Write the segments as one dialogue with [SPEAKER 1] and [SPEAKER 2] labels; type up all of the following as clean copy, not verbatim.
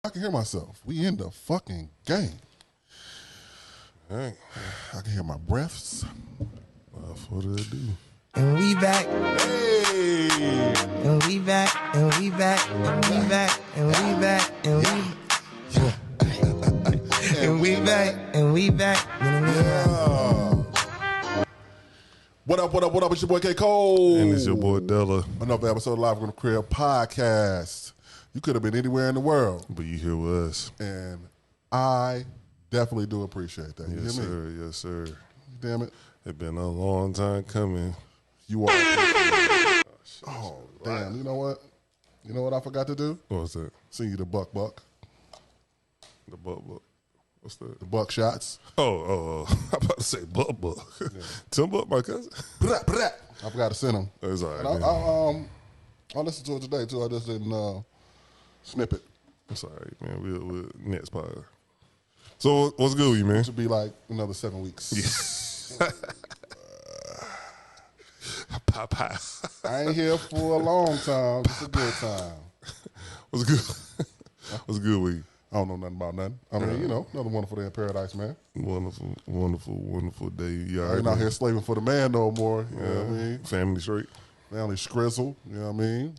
[SPEAKER 1] I can hear myself. We in the fucking game. Dang. I can hear my breaths. Without further ado.
[SPEAKER 2] And we back.
[SPEAKER 1] Hey.
[SPEAKER 2] And we back. And we back. And we back. And we back. And we and we back. And we back.
[SPEAKER 1] Yeah. What up, what up, what up? It's your boy K. Cole.
[SPEAKER 3] And it's your boy Della.
[SPEAKER 1] Another episode of Live on the Crib podcast. You could have been anywhere in the world.
[SPEAKER 3] But you here with us.
[SPEAKER 1] And I definitely do appreciate that. You
[SPEAKER 3] Yes,
[SPEAKER 1] hear
[SPEAKER 3] sir.
[SPEAKER 1] me?
[SPEAKER 3] Yes, sir.
[SPEAKER 1] Damn it.
[SPEAKER 3] It's been a long time coming.
[SPEAKER 1] You are. Oh, damn. You know what? You know what I forgot to do?
[SPEAKER 3] What was that?
[SPEAKER 1] Send you the buck.
[SPEAKER 3] The buck. What's that?
[SPEAKER 1] The buck shots.
[SPEAKER 3] Oh. I'm about to say buck. Yeah. Tim Buck, my cousin.
[SPEAKER 1] I forgot to send them.
[SPEAKER 3] That's all right,
[SPEAKER 1] And
[SPEAKER 3] man.
[SPEAKER 1] I listened to it today, too. I just didn't snip it.
[SPEAKER 3] That's all right, man. We'll next pod. So what's good with you, man?
[SPEAKER 1] It should be like another 7 weeks.
[SPEAKER 3] Yeah. Pop.
[SPEAKER 1] I ain't here for a long time. Just a good time.
[SPEAKER 3] What's good? What's good with you?
[SPEAKER 1] I don't know nothing about nothing. I mean, you know, another wonderful day in paradise, man.
[SPEAKER 3] Wonderful day. You all
[SPEAKER 1] I
[SPEAKER 3] right,
[SPEAKER 1] ain't out here slaving for the man no more. You know what I mean?
[SPEAKER 3] Family straight.
[SPEAKER 1] Family scrizzle. You know what I mean?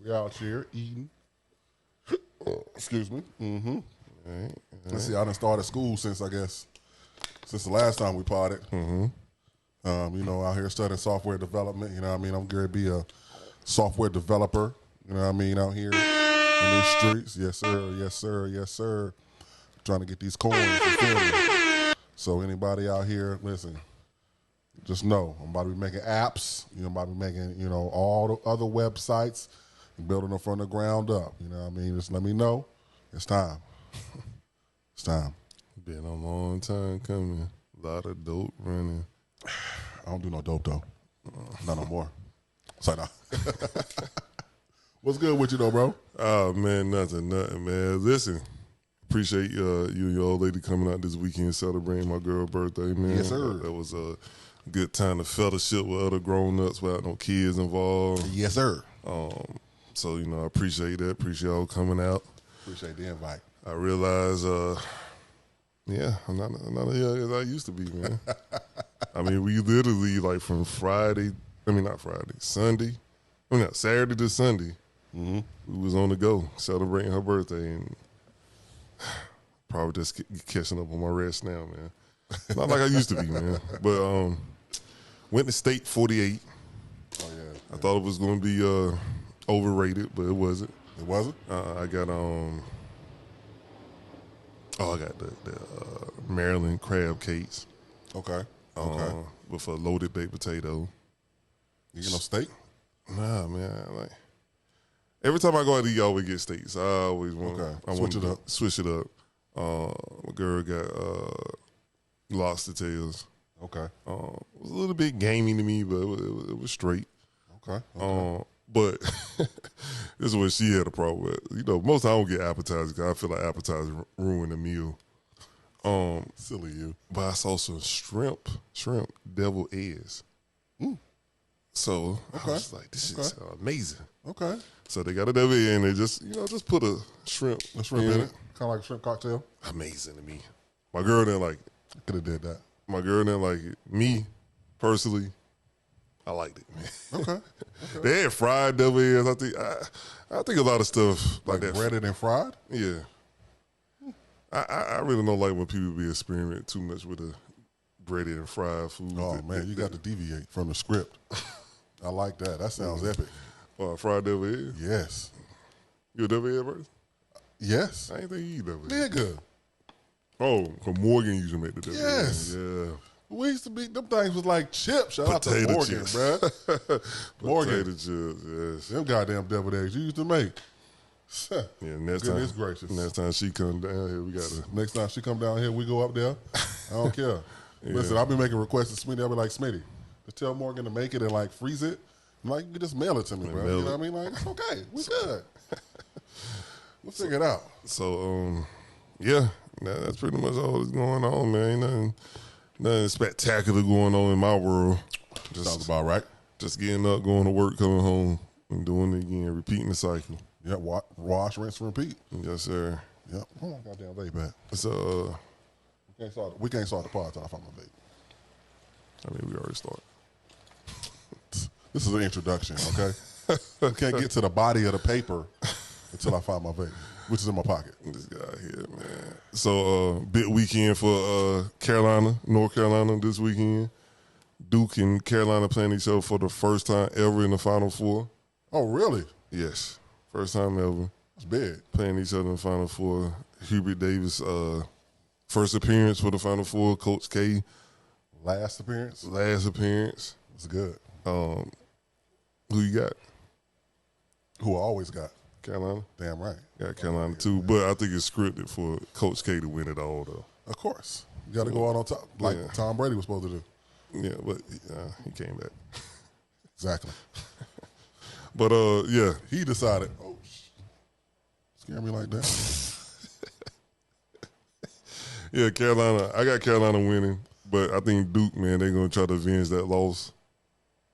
[SPEAKER 1] We out here eating. Excuse me. Mm-hmm.
[SPEAKER 3] All right.
[SPEAKER 1] Let's see, I done started school since the last time we potted.
[SPEAKER 3] Mm-hmm.
[SPEAKER 1] You know, out here studying software development. You know what I mean? I'm going to be a software developer. You know what I mean? Out here in these streets. Yes, sir. Yes, sir. Yes, sir. Trying to get these coins. You feel me? So anybody out here, listen, just know I'm about to be making apps. You know, I'm about to be making, you know, all the other websites and building them from the ground up. You know what I mean? Just let me know. It's time. It's time.
[SPEAKER 3] Been a long time coming. A lot of dope running.
[SPEAKER 1] I don't do no dope, though. Not no more. Sorry, no. What's good with you, though, bro?
[SPEAKER 3] Oh, man, nothing, man. Listen, appreciate you and your old lady coming out this weekend celebrating my girl's birthday, man.
[SPEAKER 1] Yes, sir.
[SPEAKER 3] That was a good time to fellowship with other grown-ups without no kids involved.
[SPEAKER 1] Yes, sir.
[SPEAKER 3] So, you know, I appreciate that. Appreciate y'all coming out.
[SPEAKER 1] Appreciate the invite.
[SPEAKER 3] I realize, I'm not as young as I used to be, man. I mean, we literally, like, from Saturday to Sunday, we was on the go celebrating her birthday, and probably just catching up on my rest now, man. Not like I used to be, man. But went to State 48.
[SPEAKER 1] Oh, yeah.
[SPEAKER 3] I thought it was going to be overrated, but it wasn't.
[SPEAKER 1] It wasn't?
[SPEAKER 3] I got the Maryland crab cakes.
[SPEAKER 1] Okay.
[SPEAKER 3] With a loaded baked potato.
[SPEAKER 1] You get no steak?
[SPEAKER 3] Nah, man. Like every time I go out to eat, I always get steaks. I always want.
[SPEAKER 1] Okay.
[SPEAKER 3] I
[SPEAKER 1] Switch
[SPEAKER 3] want
[SPEAKER 1] it up.
[SPEAKER 3] Switch it up. My girl got lobster tails.
[SPEAKER 1] Okay.
[SPEAKER 3] It was a little bit gamey to me, but it was straight.
[SPEAKER 1] Okay.
[SPEAKER 3] But this is what she had a problem with. You know, most of the time I don't get appetizers because I feel like appetizers ruin the meal.
[SPEAKER 1] Silly you.
[SPEAKER 3] But I saw some shrimp deviled eggs. So I was like, this is amazing.
[SPEAKER 1] Okay.
[SPEAKER 3] So they got a devil egg and they just put a shrimp
[SPEAKER 1] A shrimp in it. Kind of like a shrimp cocktail.
[SPEAKER 3] Amazing to me. My girl didn't like it.
[SPEAKER 1] Could have did that.
[SPEAKER 3] My girl didn't like it. Me, personally, I liked it, man.
[SPEAKER 1] Okay.
[SPEAKER 3] They had fried devil eggs. I think a lot of stuff like that.
[SPEAKER 1] Breaded and fried?
[SPEAKER 3] Yeah. I really don't like when people be experimenting too much with the breaded and fried food.
[SPEAKER 1] Oh, man, you got to deviate from the script. I like that. That sounds epic.
[SPEAKER 3] Fried devil eggs?
[SPEAKER 1] Yes.
[SPEAKER 3] You a devil egg person?
[SPEAKER 1] Yes.
[SPEAKER 3] I ain't think you eat devil eggs.
[SPEAKER 1] Nigga.
[SPEAKER 3] Oh, because Morgan used to make the devil
[SPEAKER 1] Yes.
[SPEAKER 3] eggs. Yeah.
[SPEAKER 1] We used to be, them things was like chips. Shout out to
[SPEAKER 3] Potato
[SPEAKER 1] Morgan,
[SPEAKER 3] chips.
[SPEAKER 1] bruh. Morgan.
[SPEAKER 3] Potato chips, yes.
[SPEAKER 1] Them goddamn deviled eggs you used to make.
[SPEAKER 3] Yeah, next
[SPEAKER 1] Goodness
[SPEAKER 3] time,
[SPEAKER 1] gracious.
[SPEAKER 3] Next time she come down here, we got to.
[SPEAKER 1] Next time she come down here, we go up there. I don't care. Listen, I'll be making requests to Smitty. I'll be like, Smitty, just tell Morgan to make it and like freeze it. I'm like, you can just mail it to me, bro. You know what I mean? Like, it's okay. We good. We'll figure it out.
[SPEAKER 3] So, yeah, that's pretty much all that's going on, man. Ain't nothing spectacular going on in my world.
[SPEAKER 1] Sounds about right.
[SPEAKER 3] Just getting up, going to work, coming home, and doing it again, repeating the cycle.
[SPEAKER 1] Yeah, wash, rinse, repeat.
[SPEAKER 3] Yes, sir.
[SPEAKER 1] Yep. Oh my goddamn vape back.
[SPEAKER 3] So
[SPEAKER 1] We can't start the pod till I find my vape.
[SPEAKER 3] I mean, we already started.
[SPEAKER 1] This is an introduction, okay? We can't get to the body of the paper until I find my vape, which is in my pocket.
[SPEAKER 3] This guy here, man. So big weekend for Carolina, North Carolina this weekend. Duke and Carolina playing each other for the first time ever in the Final Four.
[SPEAKER 1] Oh, really?
[SPEAKER 3] Yes, first time ever.
[SPEAKER 1] That's big.
[SPEAKER 3] Playing each other in the Final Four. Hubert Davis, first appearance for the Final Four. Coach K.
[SPEAKER 1] Last appearance?
[SPEAKER 3] Last appearance.
[SPEAKER 1] That's good.
[SPEAKER 3] Who you got?
[SPEAKER 1] Who I always got.
[SPEAKER 3] Carolina?
[SPEAKER 1] Damn right.
[SPEAKER 3] Got Carolina too, but I think it's scripted for Coach K to win it all, though.
[SPEAKER 1] Of course. You got to go out on top, like Tom Brady was supposed to do.
[SPEAKER 3] Yeah, but he came back.
[SPEAKER 1] Exactly.
[SPEAKER 3] But, yeah.
[SPEAKER 1] He decided, oh, scare me like that.
[SPEAKER 3] Yeah, Carolina. I got Carolina winning, but I think Duke, man, they're going to try to avenge that loss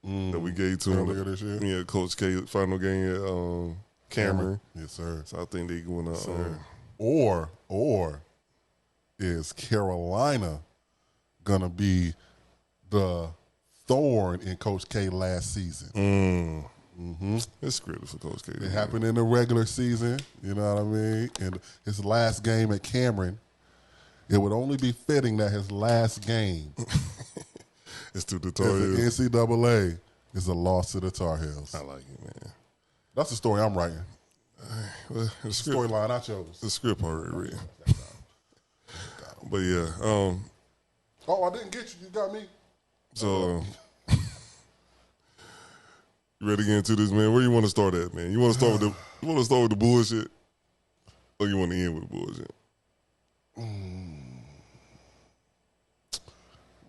[SPEAKER 3] that we gave to them
[SPEAKER 1] earlier this year.
[SPEAKER 3] Yeah, Coach K final game at Cameron.
[SPEAKER 1] Yes, sir.
[SPEAKER 3] So I think they're going to.
[SPEAKER 1] Or is Carolina gonna be the thorn in Coach K last season?
[SPEAKER 3] It's scripted for Coach K.
[SPEAKER 1] It happened in the regular season. You know what I mean? And his last game at Cameron, it would only be fitting that his last game
[SPEAKER 3] It's to the Tar Heels.
[SPEAKER 1] is the NCAA is a loss to the Tar Heels.
[SPEAKER 3] I like it, man.
[SPEAKER 1] That's the story I'm writing.
[SPEAKER 3] Well, the
[SPEAKER 1] Storyline I chose.
[SPEAKER 3] The script already written. But yeah,
[SPEAKER 1] Oh, I didn't get you. You got me.
[SPEAKER 3] so you ready to get into this, man? Where you want to start at, man? You want to start with the bullshit, or you want to end with the bullshit?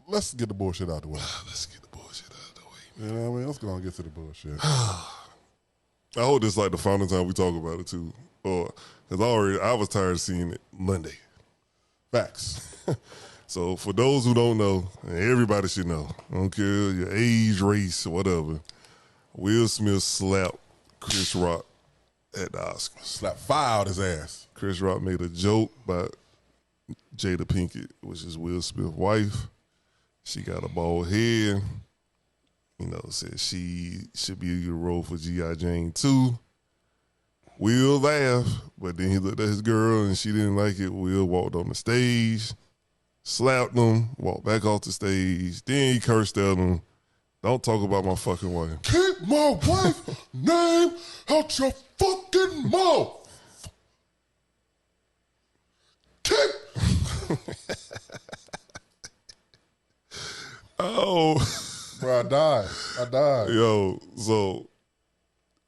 [SPEAKER 1] Let's get the bullshit out of the way.
[SPEAKER 3] Let's get the bullshit out of the way.
[SPEAKER 1] You know what I mean? Let's go and get to the bullshit.
[SPEAKER 3] I hope this is like the final time we talk about it too, because I was tired of seeing it Monday.
[SPEAKER 1] Facts.
[SPEAKER 3] So for those who don't know, and everybody should know, I don't care your age, race, whatever, Will Smith slapped Chris Rock at the Oscars.
[SPEAKER 1] Slap fire out his ass.
[SPEAKER 3] Chris Rock made a joke about Jada Pinkett, which is Will Smith's wife. She got a bald head. You know, said she should be in the role for G.I. Jane 2. Will laughed, but then he looked at his girl and she didn't like it. Will walked on the stage, slapped him, walked back off the stage. Then he cursed at him. Don't talk about my fucking wife.
[SPEAKER 1] Keep my wife's name out your fucking mouth. Keep.
[SPEAKER 3] Oh.
[SPEAKER 1] Bro, I died.
[SPEAKER 3] Yo, so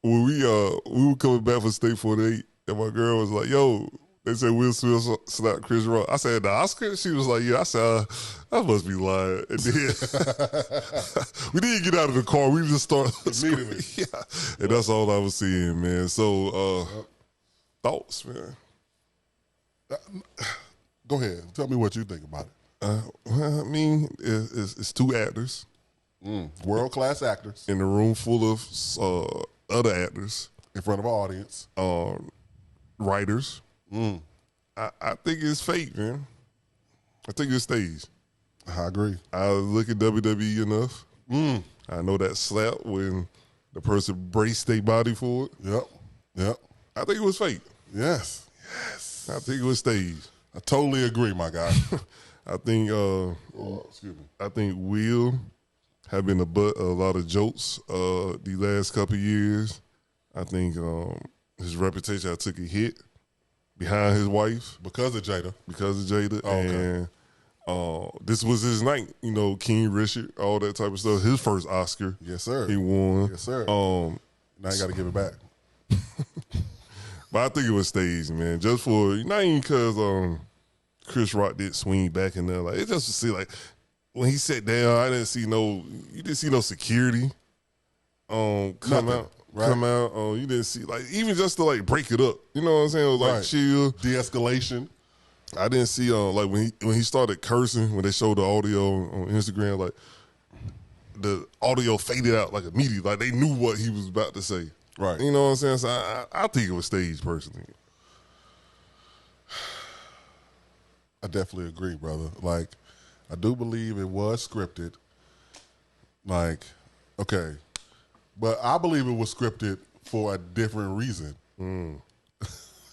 [SPEAKER 3] when we were coming back from State 48, and my girl was like, yo, they said Will Smith slapped Chris Rock. I said, the Oscar? She was like, yeah. I said, I must be lying. And then we didn't get out of the car. We just started
[SPEAKER 1] Immediately.
[SPEAKER 3] Yeah. And that's all I was seeing, man. So, thoughts, man.
[SPEAKER 1] Go ahead. Tell me what you think about it.
[SPEAKER 3] Well, I mean, it's two actors.
[SPEAKER 1] World-class actors.
[SPEAKER 3] In a room full of other actors.
[SPEAKER 1] In front of an audience.
[SPEAKER 3] Writers. I think it's fake, man. I think it's staged.
[SPEAKER 1] I agree.
[SPEAKER 3] I look at WWE enough. I know that slap when the person braced their body for it.
[SPEAKER 1] Yep.
[SPEAKER 3] I think it was fake.
[SPEAKER 1] Yes.
[SPEAKER 3] I think it was staged.
[SPEAKER 1] I totally agree, my guy.
[SPEAKER 3] I think
[SPEAKER 1] excuse me.
[SPEAKER 3] I think Will have been a lot of jokes the last couple of years. I think his reputation took a hit behind his wife.
[SPEAKER 1] Because of Jada.
[SPEAKER 3] Oh, okay. And this was his night. You know, King Richard, all that type of stuff. His first Oscar.
[SPEAKER 1] Yes, sir.
[SPEAKER 3] He won.
[SPEAKER 1] Yes, sir. Now you got to give it back.
[SPEAKER 3] But I think it was staged, man. Just for, not even because Chris Rock did swing back in there. Like, it just to see, like, when he sat down, you didn't see no security come out. Right. You didn't see, like, even just to, like, break it up. You know what I'm saying? It was like chill.
[SPEAKER 1] De-escalation.
[SPEAKER 3] I didn't see, like, when he started cursing, when they showed the audio on Instagram, like, the audio faded out, like, immediately. Like, they knew what he was about to say.
[SPEAKER 1] Right.
[SPEAKER 3] You know what I'm saying? So I think it was staged, personally.
[SPEAKER 1] I definitely agree, brother. Like, I do believe it was scripted. Like, okay. But I believe it was scripted for a different reason.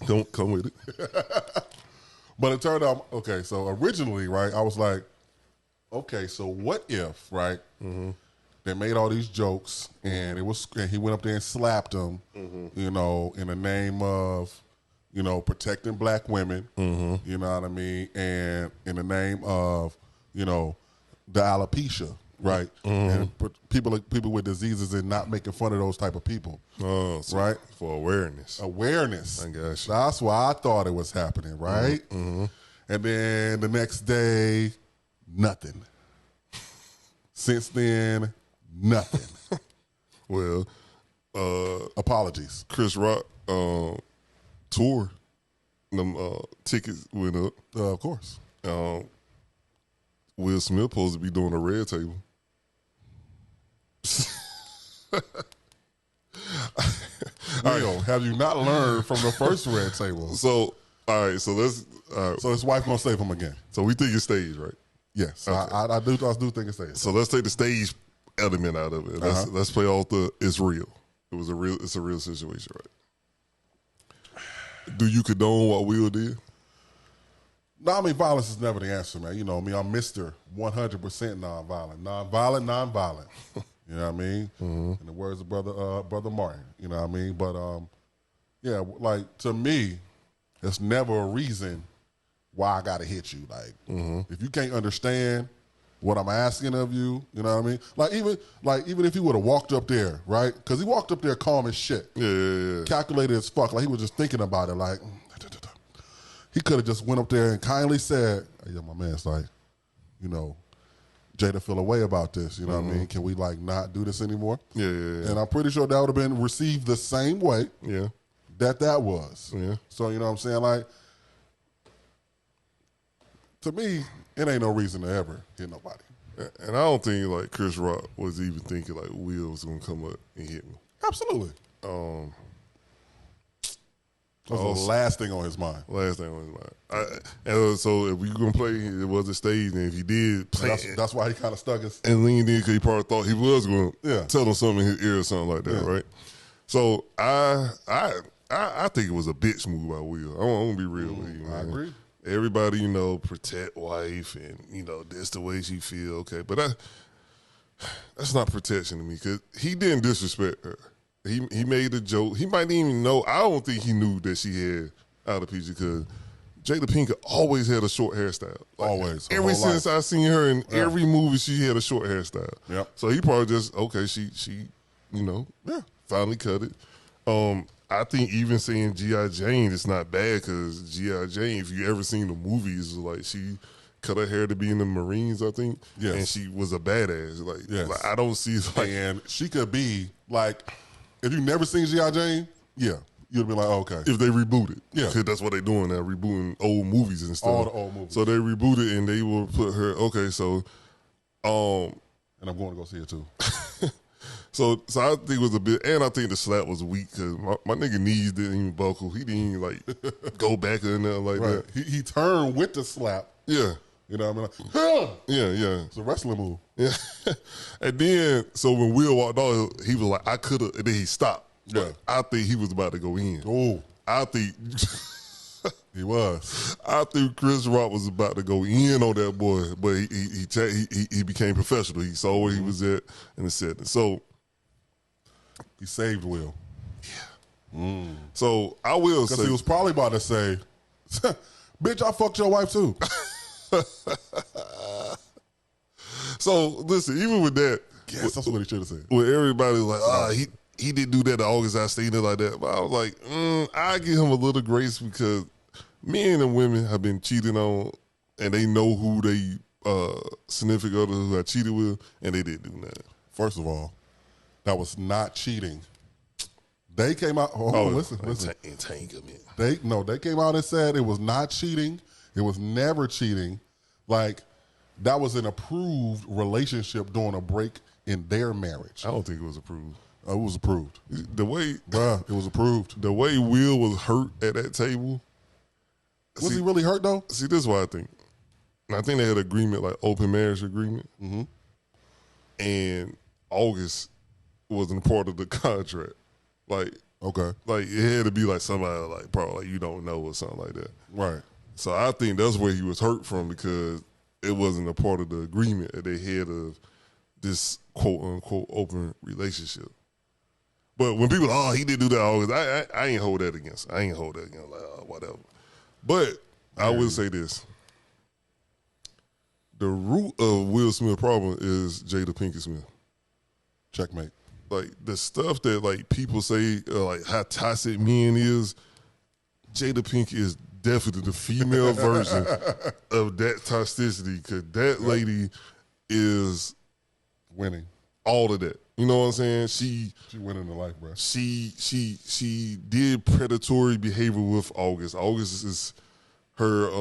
[SPEAKER 3] Don't come with it.
[SPEAKER 1] But it turned out, okay, so originally, right, I was like, okay, so what if, right, they made all these jokes and he went up there and slapped them, you know, in the name of, you know, protecting black women, you know what I mean, and in the name of, you know, the alopecia, right, and people with diseases and not making fun of those type of people,
[SPEAKER 3] So
[SPEAKER 1] right,
[SPEAKER 3] for awareness.
[SPEAKER 1] I got you.
[SPEAKER 3] you.
[SPEAKER 1] That's why I thought it was happening, right, and then the next day, nothing. Since then, nothing.
[SPEAKER 3] Well,
[SPEAKER 1] Apologies.
[SPEAKER 3] Chris Rock tour, them tickets went up.
[SPEAKER 1] Of course.
[SPEAKER 3] Will Smith supposed to be doing a red table.
[SPEAKER 1] Leo, have you not learned from the first red table?
[SPEAKER 3] So, all right, so let's.
[SPEAKER 1] So his wife gonna save him again.
[SPEAKER 3] So we think it's staged, right?
[SPEAKER 1] Yes,
[SPEAKER 3] Okay.
[SPEAKER 1] I do think it's staged.
[SPEAKER 3] So let's take the stage element out of it. Let's play off the it's real. It's a real situation, right? Do you condone what Will did?
[SPEAKER 1] No, I mean, violence is never the answer, man. You know me, I'm Mr. 100% nonviolent. Nonviolent. You know what I mean? In the words of Brother Martin, you know what I mean? But, yeah, like, to me, it's never a reason why I got to hit you. Like, if you can't understand what I'm asking of you, you know what I mean? Even if he would have walked up there, right? Because he walked up there calm as shit.
[SPEAKER 3] Yeah.
[SPEAKER 1] Calculated as fuck. Like, he was just thinking about it, like, he could have just went up there and kindly said, hey, yeah, my man's like, you know, Jada feel a way about this. You know what I mean? Can we, like, not do this anymore?
[SPEAKER 3] Yeah.
[SPEAKER 1] And I'm pretty sure that would have been received the same way that was.
[SPEAKER 3] Yeah.
[SPEAKER 1] So, you know what I'm saying? Like, to me, it ain't no reason to ever hit nobody.
[SPEAKER 3] And I don't think, like, Chris Rock was even thinking, like, Will was going to come up and hit me.
[SPEAKER 1] Absolutely. That was the last thing on his mind.
[SPEAKER 3] Last thing on his mind. And so if we were going to play, it was a stage, and if he did play
[SPEAKER 1] That's why he kind of stuck his...
[SPEAKER 3] and leaned in because he probably thought he was going to tell him something in his ear or something like that, right? So I think it was a bitch move by Will. I'm going to be real with you, man.
[SPEAKER 1] I agree.
[SPEAKER 3] Everybody, you know, protect wife and, you know, that's the way she feel, okay. But that's not protection to me because he didn't disrespect her. He made a joke. He might even know. I don't think he knew that she had alopecia because Jada Pinkett always had a short hairstyle. Like,
[SPEAKER 1] always.
[SPEAKER 3] Ever since I seen her in every movie, she had a short hairstyle.
[SPEAKER 1] Yep.
[SPEAKER 3] So he probably just, okay, she you know, finally cut it. I think even saying G.I. Jane is not bad because G.I. Jane, if you ever seen the movies, like she cut her hair to be in the Marines, I think. Yes. And she was a badass. Like I don't see like,
[SPEAKER 1] and she could be like, if you never seen G.I. Jane, you'd be like, okay.
[SPEAKER 3] If they reboot it.
[SPEAKER 1] Yeah.
[SPEAKER 3] Because that's what they're doing now, rebooting old movies and stuff.
[SPEAKER 1] All the old movies.
[SPEAKER 3] So they reboot it and they will put her, okay, so.
[SPEAKER 1] And I'm going to go see it too.
[SPEAKER 3] So I think it was a bit, and I think the slap was weak because my nigga knees didn't even buckle. He didn't even like go back or nothing like that.
[SPEAKER 1] He turned with the slap.
[SPEAKER 3] Yeah.
[SPEAKER 1] You know what I mean? Like,
[SPEAKER 3] yeah.
[SPEAKER 1] It's a wrestling move.
[SPEAKER 3] Yeah. And then, so when Will walked off, he was like, I could have, and then he stopped.
[SPEAKER 1] Yeah.
[SPEAKER 3] But I think he was about to go in.
[SPEAKER 1] Oh.
[SPEAKER 3] I think.
[SPEAKER 1] He was.
[SPEAKER 3] I think Chris Rock was about to go in on that boy, but he became professional. He saw where he was at in the setting. So.
[SPEAKER 1] He saved Will.
[SPEAKER 3] Yeah. So I will say.
[SPEAKER 1] Because he was probably about to say, bitch, I fucked your wife too.
[SPEAKER 3] So listen, even with that,
[SPEAKER 1] yes, that's what he should have said.
[SPEAKER 3] With everybody like, he didn't do that to August Alsina like that. But I was like, I give him a little grace because men and women have been cheating on, and they know who they significant other who I cheated with, and they didn't do that.
[SPEAKER 1] First of all, that was not cheating. They came out. Listen.
[SPEAKER 3] Entanglement.
[SPEAKER 1] They came out and said it was not cheating. It was never cheating. Like, that was an approved relationship during a break in their marriage.
[SPEAKER 3] I don't think it was approved.
[SPEAKER 1] It was approved.
[SPEAKER 3] The way,
[SPEAKER 1] it was approved.
[SPEAKER 3] The way Will was hurt at that table.
[SPEAKER 1] Was he really hurt though?
[SPEAKER 3] See, this is what I think. I think they had an agreement, like open marriage agreement. And August wasn't part of the contract. Like,
[SPEAKER 1] Okay.
[SPEAKER 3] like it had to be like somebody like probably like you don't know or something like that.
[SPEAKER 1] Right.
[SPEAKER 3] So I think that's where he was hurt from, because it wasn't a part of the agreement that they had of this quote unquote open relationship. But when people, he didn't do that always, I ain't hold that against. I ain't hold that against, like, whatever. But I would say this. The root of Will Smith's problem is Jada Pinkett Smith.
[SPEAKER 1] Checkmate.
[SPEAKER 3] Like, the stuff that, like, people say, like, how toxic men is, Jada Pinkett is definitely the female version of that toxicity, because that lady is
[SPEAKER 1] winning
[SPEAKER 3] all of that. You know what I'm saying? She
[SPEAKER 1] winning the life, bro.
[SPEAKER 3] She did predatory behavior with August. August is her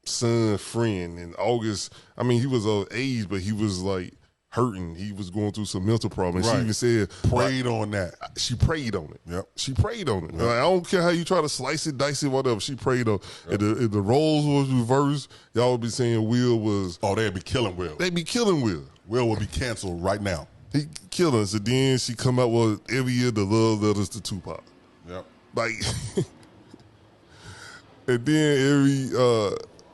[SPEAKER 3] son friend, and August, I mean, he was of age, but he was like hurting. He was going through some mental problems.
[SPEAKER 1] Right.
[SPEAKER 3] She even said
[SPEAKER 1] Preyed on that.
[SPEAKER 3] She preyed on it.
[SPEAKER 1] Yep.
[SPEAKER 3] She preyed on it.
[SPEAKER 1] Yep.
[SPEAKER 3] Like, I don't care how you try to slice it, dice it, whatever. She preyed on it. If the roles was reversed, y'all would be saying Will was...
[SPEAKER 1] Oh, they'd be killing Will.
[SPEAKER 3] They'd be killing Will.
[SPEAKER 1] Will would be canceled right now.
[SPEAKER 3] He killing. So then she come out with every year the love letters to Tupac.
[SPEAKER 1] Yep.
[SPEAKER 3] Like, and then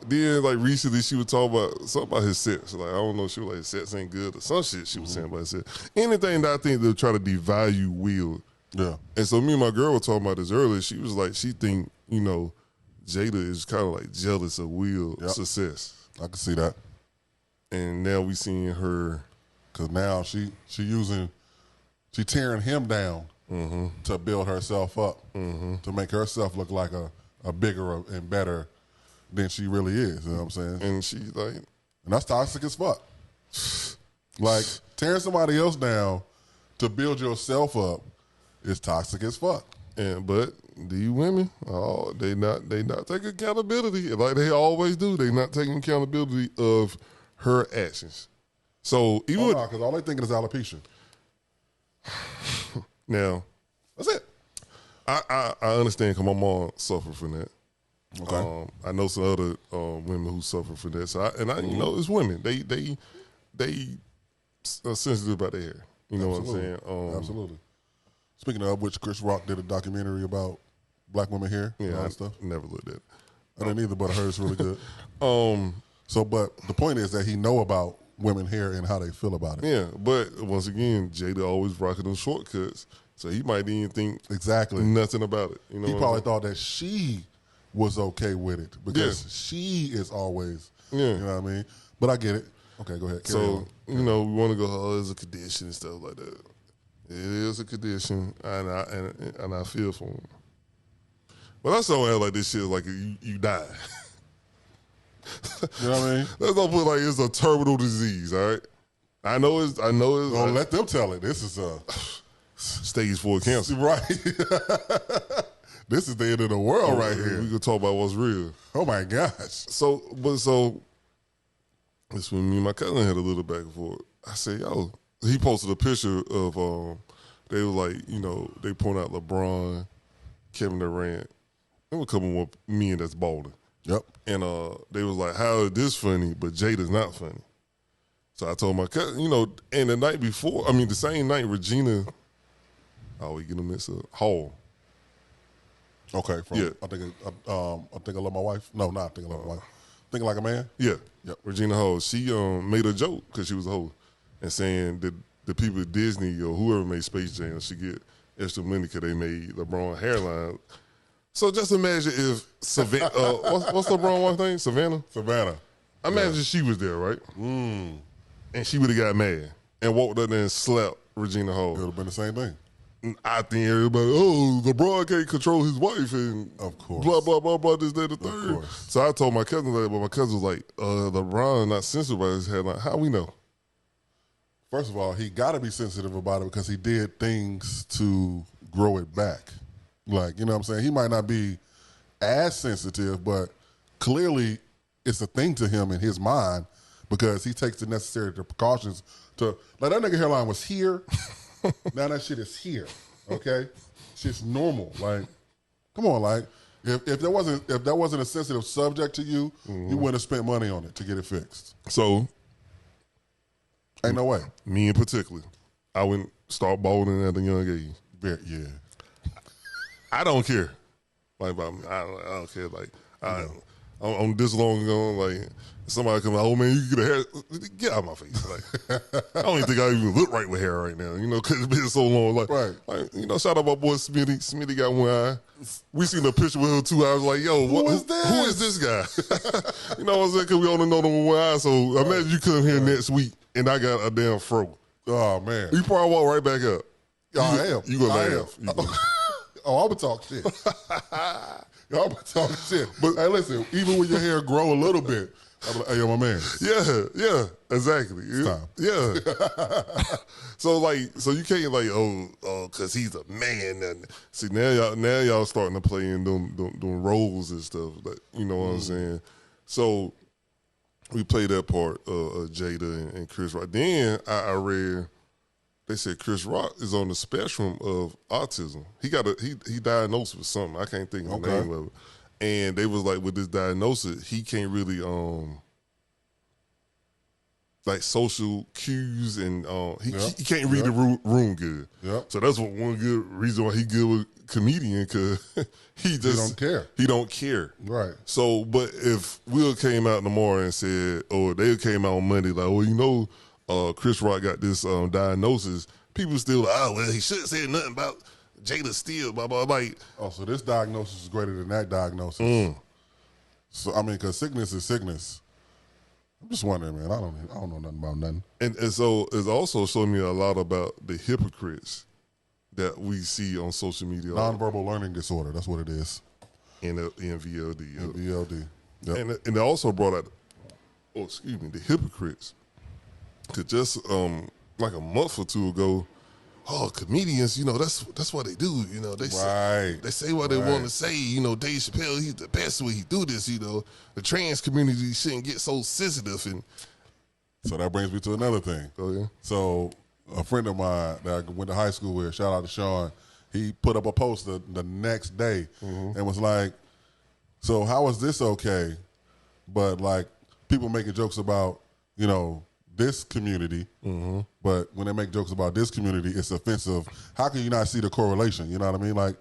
[SPEAKER 3] then like recently she was talking about something about his sex. Like, I don't know, she was like, his sex ain't good or some shit she was saying about his sex. Anything that I think they'll try to devalue Will.
[SPEAKER 1] Yeah.
[SPEAKER 3] And so me and my girl were talking about this earlier. She was like, she think, you know, Jada is kind of like jealous of Will's success.
[SPEAKER 1] I can see that.
[SPEAKER 3] And now we seeing her...
[SPEAKER 1] Because now she tearing him down to build herself up, to make herself look like a bigger and better than she really is. You know what I'm saying?
[SPEAKER 3] And she's like...
[SPEAKER 1] And that's toxic as fuck. Like, tearing somebody else down to build yourself up is toxic as fuck.
[SPEAKER 3] But these women, they not taking accountability. Like they always do. They not taking accountability of her actions. So even
[SPEAKER 1] because all they thinking is alopecia.
[SPEAKER 3] Now,
[SPEAKER 1] that's it.
[SPEAKER 3] I understand because my mom suffered from that.
[SPEAKER 1] Okay.
[SPEAKER 3] I know some other women who suffer from that. So you know, it's women. They are sensitive about their hair. You know
[SPEAKER 1] Absolutely.
[SPEAKER 3] what I'm saying?
[SPEAKER 1] Absolutely. Speaking of which, Chris Rock did a documentary about black women hair and all
[SPEAKER 3] I
[SPEAKER 1] that stuff.
[SPEAKER 3] never looked at it.
[SPEAKER 1] I didn't either, but I heard it's really good. But the point is that he know about women hair and how they feel about it.
[SPEAKER 3] Yeah, but once again, Jada always rocking them shortcuts, so he might even think
[SPEAKER 1] exactly
[SPEAKER 3] nothing about it. You know,
[SPEAKER 1] he probably thought that she was okay with it because she is always, you know what I mean. But I get it. Okay, go ahead.
[SPEAKER 3] So you know, we want to go, it's a condition and stuff like that. It is a condition, and I feel for him. But I still act like this shit is like you die.
[SPEAKER 1] You know what I mean?
[SPEAKER 3] Let's not put like it's a terminal disease, all right? I know it's.
[SPEAKER 1] Don't let them tell it. This is a
[SPEAKER 3] stage 4 cancer,
[SPEAKER 1] right? This is the end of the world right here.
[SPEAKER 3] We can talk about what's real.
[SPEAKER 1] Oh my gosh!
[SPEAKER 3] So this when me and my cousin had a little back and forth. I said, yo, he posted a picture of they were like, you know, they point out LeBron, Kevin Durant, there were a couple more men that's balding.
[SPEAKER 1] Yep.
[SPEAKER 3] And they was like, how is this funny, but Jada's not funny? So I told my cousin, you know, and the night before, I mean, the same night, Regina, we get them mixed up, Hall.
[SPEAKER 1] Okay, I think I love my wife. No, not I think I love my wife. Thinking Like a Man.
[SPEAKER 3] Yeah.
[SPEAKER 1] Yep.
[SPEAKER 3] Regina Hall. She made a joke because she was a hoe and saying that the people at Disney or whoever made Space Jam should get extra money because they made LeBron hairline. So just imagine if Savannah, what's LeBron wife's name? Savannah?
[SPEAKER 1] Savannah.
[SPEAKER 3] Imagine she was there, right? And she would have got mad and walked up there and slapped Regina Hall.
[SPEAKER 1] It would have been the same thing.
[SPEAKER 3] I think everybody, LeBron can't control his wife and
[SPEAKER 1] of course,
[SPEAKER 3] blah, blah, blah, blah, this, that, the third.
[SPEAKER 1] Of course.
[SPEAKER 3] So I told my cousin that, but my cousin was like, LeBron not sensitive about his headline. How we know?
[SPEAKER 1] First of all, he got to be sensitive about it because he did things to grow it back. Like, you know what I'm saying? He might not be as sensitive, but clearly it's a thing to him in his mind because he takes the necessary precautions to, like that nigga hairline was here. Now that shit is here, okay? Shit's normal. Like, come on, like, If that wasn't a sensitive subject to you, you wouldn't have spent money on it to get it fixed.
[SPEAKER 3] So,
[SPEAKER 1] ain't no way.
[SPEAKER 3] Me in particular, I went start bowling at a young age.
[SPEAKER 1] Yeah.
[SPEAKER 3] I don't care. Like, I don't care. Like, I'm this long ago. Like, somebody come, oh man, you get a hair. Get out of my face. Like, I don't even think I even look right with hair right now. You know, because it's been so long. Like, like, you know, shout out my boy Smitty. Smitty got one eye. We seen a picture with him 2 hours. Like, yo, who is this guy? You know what I'm saying? Because we only know them with one eye. So imagine you come here next week and I got a damn fro.
[SPEAKER 1] Oh man,
[SPEAKER 3] you probably walk right back up.
[SPEAKER 1] I am.
[SPEAKER 3] You gonna laugh?
[SPEAKER 1] Oh, I'm gonna talk shit. Y'all been talking shit. But hey, listen, even when your hair grow a little bit, I'm like, hey, yo, my man.
[SPEAKER 3] Yeah, exactly.
[SPEAKER 1] It's time.
[SPEAKER 3] Yeah. So you can't like, because he's a man. And see, now y'all starting to play in them roles and stuff. Like, you know what I'm saying? So we played that part of Jada and Chris Rock. Then I read, they said Chris Rock is on the spectrum of autism. He diagnosed with something. I can't think of the name of it. And they was like, with this diagnosis, he can't really like social cues and he can't read the room good. Yep. So that's one good reason why he good with comedian, because he don't care. He don't care.
[SPEAKER 1] Right.
[SPEAKER 3] So, but if Will came out tomorrow and said, or they came out on Monday, like, well, you know, Chris Rock got this diagnosis, people still like, oh, well, he should have said nothing about Jada Steele, blah, blah, like.
[SPEAKER 1] Oh, so this diagnosis is greater than that diagnosis. So, I mean, because sickness is sickness. I'm just wondering, man, I don't know nothing about nothing.
[SPEAKER 3] And so it's also showing me a lot about the hypocrites that we see on social media.
[SPEAKER 1] Nonverbal learning disorder, that's what it is.
[SPEAKER 3] NVLD.
[SPEAKER 1] NVLD. Yep.
[SPEAKER 3] And it also brought out, the hypocrites. Cause just like a month or two ago, comedians, you know, that's what they do. You know, they say what they want to say. You know, Dave Chappelle, he's the best way he do this. You know, the trans community shouldn't get so sensitive. And
[SPEAKER 1] so that brings me to another thing.
[SPEAKER 3] Oh yeah.
[SPEAKER 1] So a friend of mine that I went to high school with, shout out to Sean, he put up a post the next day and was like, "So how is this okay?" But like people making jokes about, you know, this community, but when they make jokes about this community, it's offensive. How can you not see the correlation? You know what I mean? Like,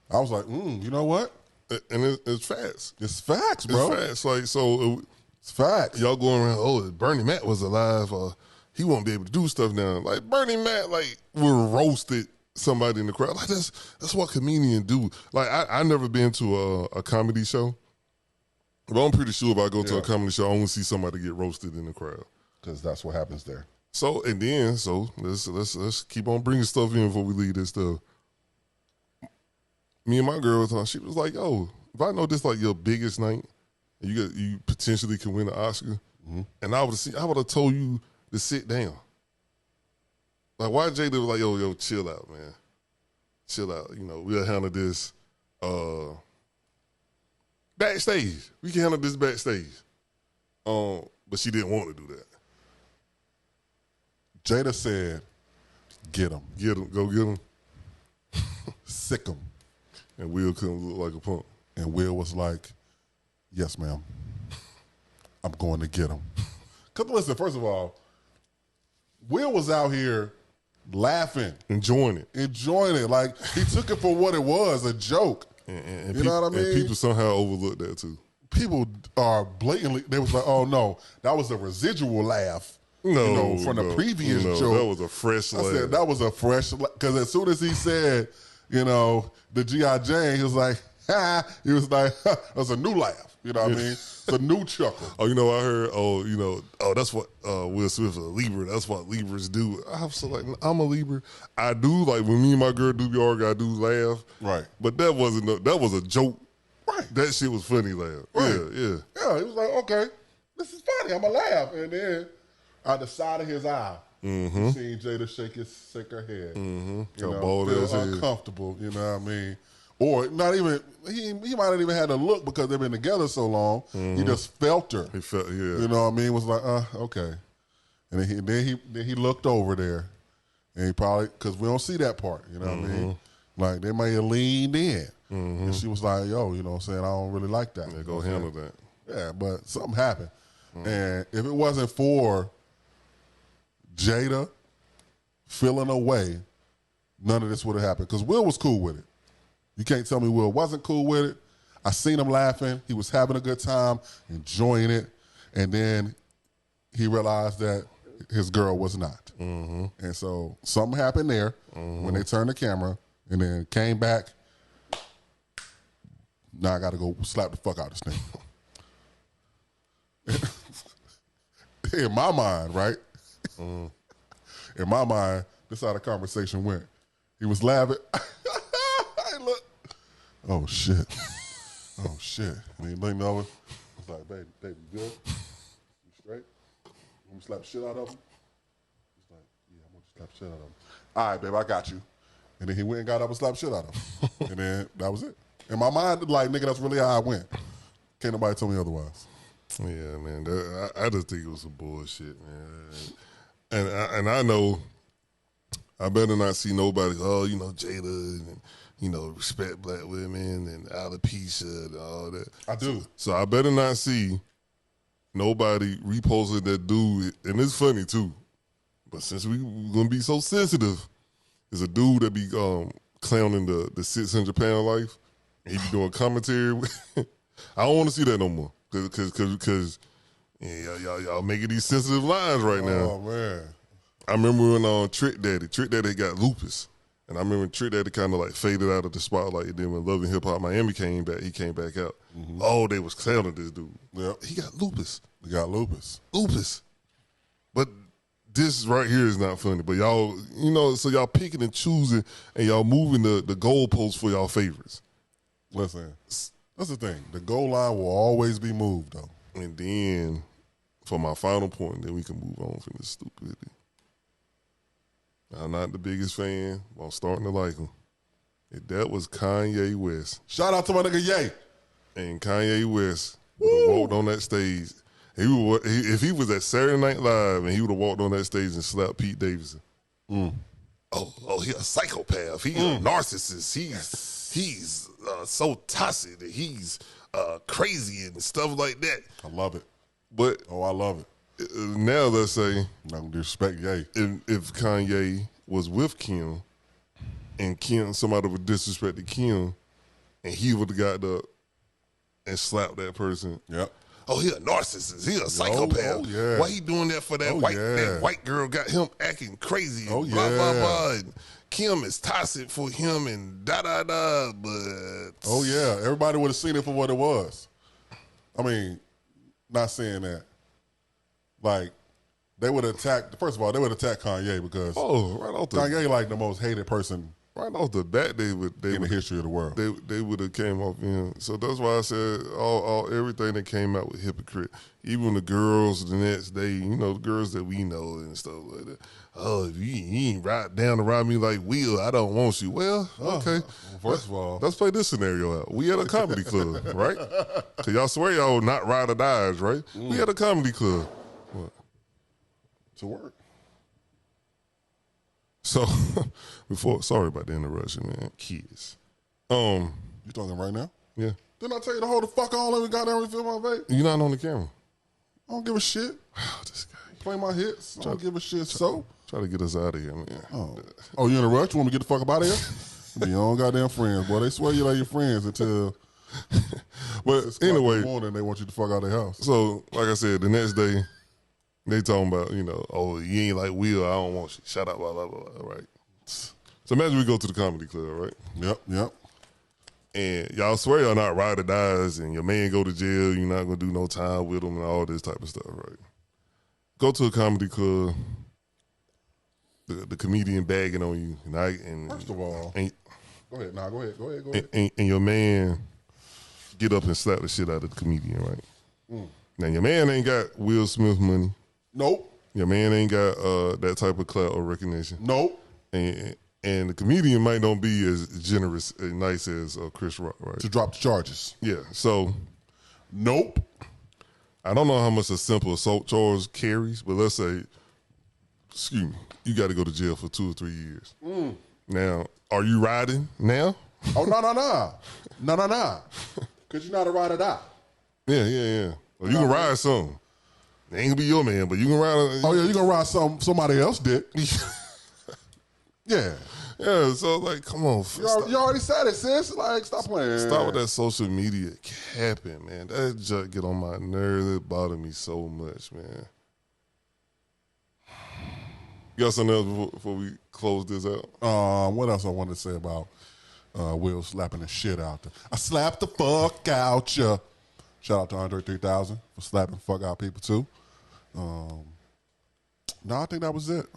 [SPEAKER 1] I was like, you know what?
[SPEAKER 3] And it's facts.
[SPEAKER 1] It's facts, bro.
[SPEAKER 3] It's facts. Like, so
[SPEAKER 1] it's facts.
[SPEAKER 3] Y'all going around, if Bernie Mac was alive, he won't be able to do stuff now. Like, Bernie Mac, like, would roasted somebody in the crowd. Like, that's what comedians do. Like, I never been to a comedy show, but I'm pretty sure if I go to a comedy show, I want to see somebody get roasted in the crowd.
[SPEAKER 1] Because that's what happens there.
[SPEAKER 3] So let's keep on bringing stuff in before we leave this stuff. Me and my girl was talking. She was like, "Oh, if I know this like your biggest night, and you potentially can win an Oscar, and I would have told you to sit down. Like, why Jada was like, yo, chill out, man, chill out. You know, we'll handle this backstage. We can handle this backstage. But she didn't want to do that.
[SPEAKER 1] Jada said, get him.
[SPEAKER 3] Go get him.
[SPEAKER 1] Sick him.
[SPEAKER 3] And Will couldn't look like a punk.
[SPEAKER 1] And Will was like, yes, ma'am. I'm going to get him. Because listen, first of all, Will was out here laughing.
[SPEAKER 3] Enjoying it.
[SPEAKER 1] Like, he took it for what it was, a joke.
[SPEAKER 3] And
[SPEAKER 1] you know what I mean?
[SPEAKER 3] And people somehow overlooked that, too.
[SPEAKER 1] People are blatantly, they was like, oh, no, that was a residual laugh. From the previous joke.
[SPEAKER 3] That was a fresh laugh.
[SPEAKER 1] I said, that was a fresh laugh. Because as soon as he said, the G.I. Jane, he was like, ha. He was like, that was a new laugh. You know what I mean? It's a new chuckle.
[SPEAKER 3] I heard, that's what Will Smith is a Libra. That's what Libras do. I was like, I'm a Libra. I do, like, when me and my girl do the argue, I do laugh.
[SPEAKER 1] Right.
[SPEAKER 3] But that was a joke.
[SPEAKER 1] Right.
[SPEAKER 3] That shit was funny laugh. Right. Yeah.
[SPEAKER 1] Yeah, he was like, okay, this is funny. I'm going to laugh. And then out the side of his eye, you seen Jada shake her head. Feel uncomfortable, you know what I mean? Or not even, he might have even had to look because they've been together so long. He just felt her.
[SPEAKER 3] He felt, yeah.
[SPEAKER 1] You know what I mean? Was like, okay. And then he looked over there. And he probably, because we don't see that part, you know what I mean? Like, they may have leaned in. And she was like, yo, you know what I'm saying? I don't really like that.
[SPEAKER 3] Yeah, go handle that.
[SPEAKER 1] Yeah, but something happened. And if it wasn't for Jada feeling away, none of this would have happened. Because Will was cool with it. You can't tell me Will wasn't cool with it. I seen him laughing. He was having a good time, enjoying it. And then he realized that his girl was not. And so something happened there when they turned the camera and then came back. Now I got to go slap the fuck out of this nigga. In my mind, right? In my mind, this is how the conversation went. He was laughing. Hey, look. Oh, shit. Oh, shit. And he leaned over. I was like, baby, you good? You straight? You want me to slap the shit out of him? He's like, yeah, I want you to slap the shit out of him. All right, babe, I got you. And then he went and got up and slapped the shit out of him. And then that was it. In my mind, like, nigga, that's really how I went. Can't nobody tell me otherwise.
[SPEAKER 3] Yeah, man. I just think it was some bullshit, man. And I know I better not see nobody, Jada and, respect black women and alopecia and all that.
[SPEAKER 1] I do.
[SPEAKER 3] So I better not see nobody reposting that dude. And it's funny, too. But since we going to be so sensitive, there's a dude that be clowning the 600-pound life. And he be doing commentary. I don't want to see that no more. Because y'all making these sensitive lines right now.
[SPEAKER 1] Oh, man.
[SPEAKER 3] I remember when Trick Daddy got lupus. And I remember Trick Daddy kind of like faded out of the spotlight. And then when Love and Hip Hop Miami came back, he came back out. Oh, they was clowning this dude.
[SPEAKER 1] Yep.
[SPEAKER 3] He got lupus.
[SPEAKER 1] He got lupus.
[SPEAKER 3] Lupus. But this right here is not funny. But y'all, so y'all picking and choosing and y'all moving the goalposts for y'all favorites.
[SPEAKER 1] Listen, that's the thing. The goal line will always be moved, though.
[SPEAKER 3] And then, for my final point, then we can move on from this stupidity. I'm not the biggest fan, but I'm starting to like him. If that was Kanye West.
[SPEAKER 1] Shout out to my nigga Ye.
[SPEAKER 3] And Kanye West would have walked on that stage. If he was at Saturday Night Live and he would have walked on that stage and slapped Pete Davidson. Oh, he a psychopath. He a narcissist. He's so toxic that he's crazy and stuff like that.
[SPEAKER 1] I love it.
[SPEAKER 3] But
[SPEAKER 1] I love it.
[SPEAKER 3] Now let's say,
[SPEAKER 1] not gonna disrespect Ye.
[SPEAKER 3] If Kanye was with Kim, and somebody would disrespect Kim, and he would have got up and slapped that person.
[SPEAKER 1] Yep.
[SPEAKER 3] Oh, he a narcissist. He a psychopath.
[SPEAKER 1] Oh, yeah.
[SPEAKER 3] Why he doing that for that that white girl got him acting crazy and blah, blah, blah. And Kim is toxic for him and da-da-da, but...
[SPEAKER 1] Oh, yeah. Everybody would have seen it for what it was. I mean, not saying that. Like, they would attack... First of all, they would attack Kanye because...
[SPEAKER 3] Oh, right off the...
[SPEAKER 1] Kanye, like, the most hated person...
[SPEAKER 3] Right off the bat, they would
[SPEAKER 1] in the history of the world.
[SPEAKER 3] They would have came off him. So that's why I said everything that came out with hypocrite. Even the girls the next day, the girls that we know and stuff like that. Oh, if you ain't right down around me like Will, I don't want you. Well, okay.
[SPEAKER 1] First of all,
[SPEAKER 3] let's play this scenario out. We at a comedy club, right? Cause y'all swear y'all not ride or dies, right? We at a comedy club. What?
[SPEAKER 1] To work.
[SPEAKER 3] So, sorry about the interruption, man. Kids.
[SPEAKER 1] You talking right now?
[SPEAKER 3] Yeah.
[SPEAKER 1] Didn't I tell you to hold the fuck on? Let me goddamn refill my vape.
[SPEAKER 3] You're not on the camera.
[SPEAKER 1] I don't give a shit.
[SPEAKER 3] This guy.
[SPEAKER 1] Play my hits. I don't give a shit.
[SPEAKER 3] Try to get us out of here, man.
[SPEAKER 1] Oh, you in a rush? You want me to get the fuck up out of here? Your own goddamn friends, boy. They swear you like your friends until.
[SPEAKER 3] But anyway,
[SPEAKER 1] morning they want you to fuck out of their house.
[SPEAKER 3] So, like I said, the next day. They talking about, oh, you ain't like Will, I don't want you. Shout out, blah, blah, blah, right? So imagine we go to the comedy club, right?
[SPEAKER 1] Yep.
[SPEAKER 3] And y'all swear y'all not ride or dies and your man go to jail, you're not going to do no time with him and all this type of stuff, right? Go to a comedy club, the comedian bagging on you. And
[SPEAKER 1] First of all, go ahead. Go ahead.
[SPEAKER 3] And your man get up and slap the shit out of the comedian, right? Now, your man ain't got Will Smith money.
[SPEAKER 1] Nope.
[SPEAKER 3] Your man ain't got that type of clout or recognition.
[SPEAKER 1] Nope.
[SPEAKER 3] And the comedian might not be as generous and nice as Chris Rock, right?
[SPEAKER 1] To drop the charges.
[SPEAKER 3] Yeah. So,
[SPEAKER 1] nope.
[SPEAKER 3] I don't know how much a simple assault charge carries, but let's say, excuse me, you got to go to jail for 2 or 3 years. Now, are you riding now?
[SPEAKER 1] Oh, no. Because you're not a ride or die.
[SPEAKER 3] Yeah. Well, you can ride some. It ain't gonna be your man, but you can ride.
[SPEAKER 1] Oh yeah, you gonna ride somebody else dick. Yeah.
[SPEAKER 3] Yeah, so like, come on.
[SPEAKER 1] You already said it, sis. Like, stop playing.
[SPEAKER 3] Stop with that social media capping, man. That just get on my nerves. It bother me so much, man. You got something else before we close this out?
[SPEAKER 1] What else I wanted to say about Will slapping the shit out there? I slapped the fuck out ya. Shout out to Andre 3000 for slapping the fuck out people too. No, I think that was it.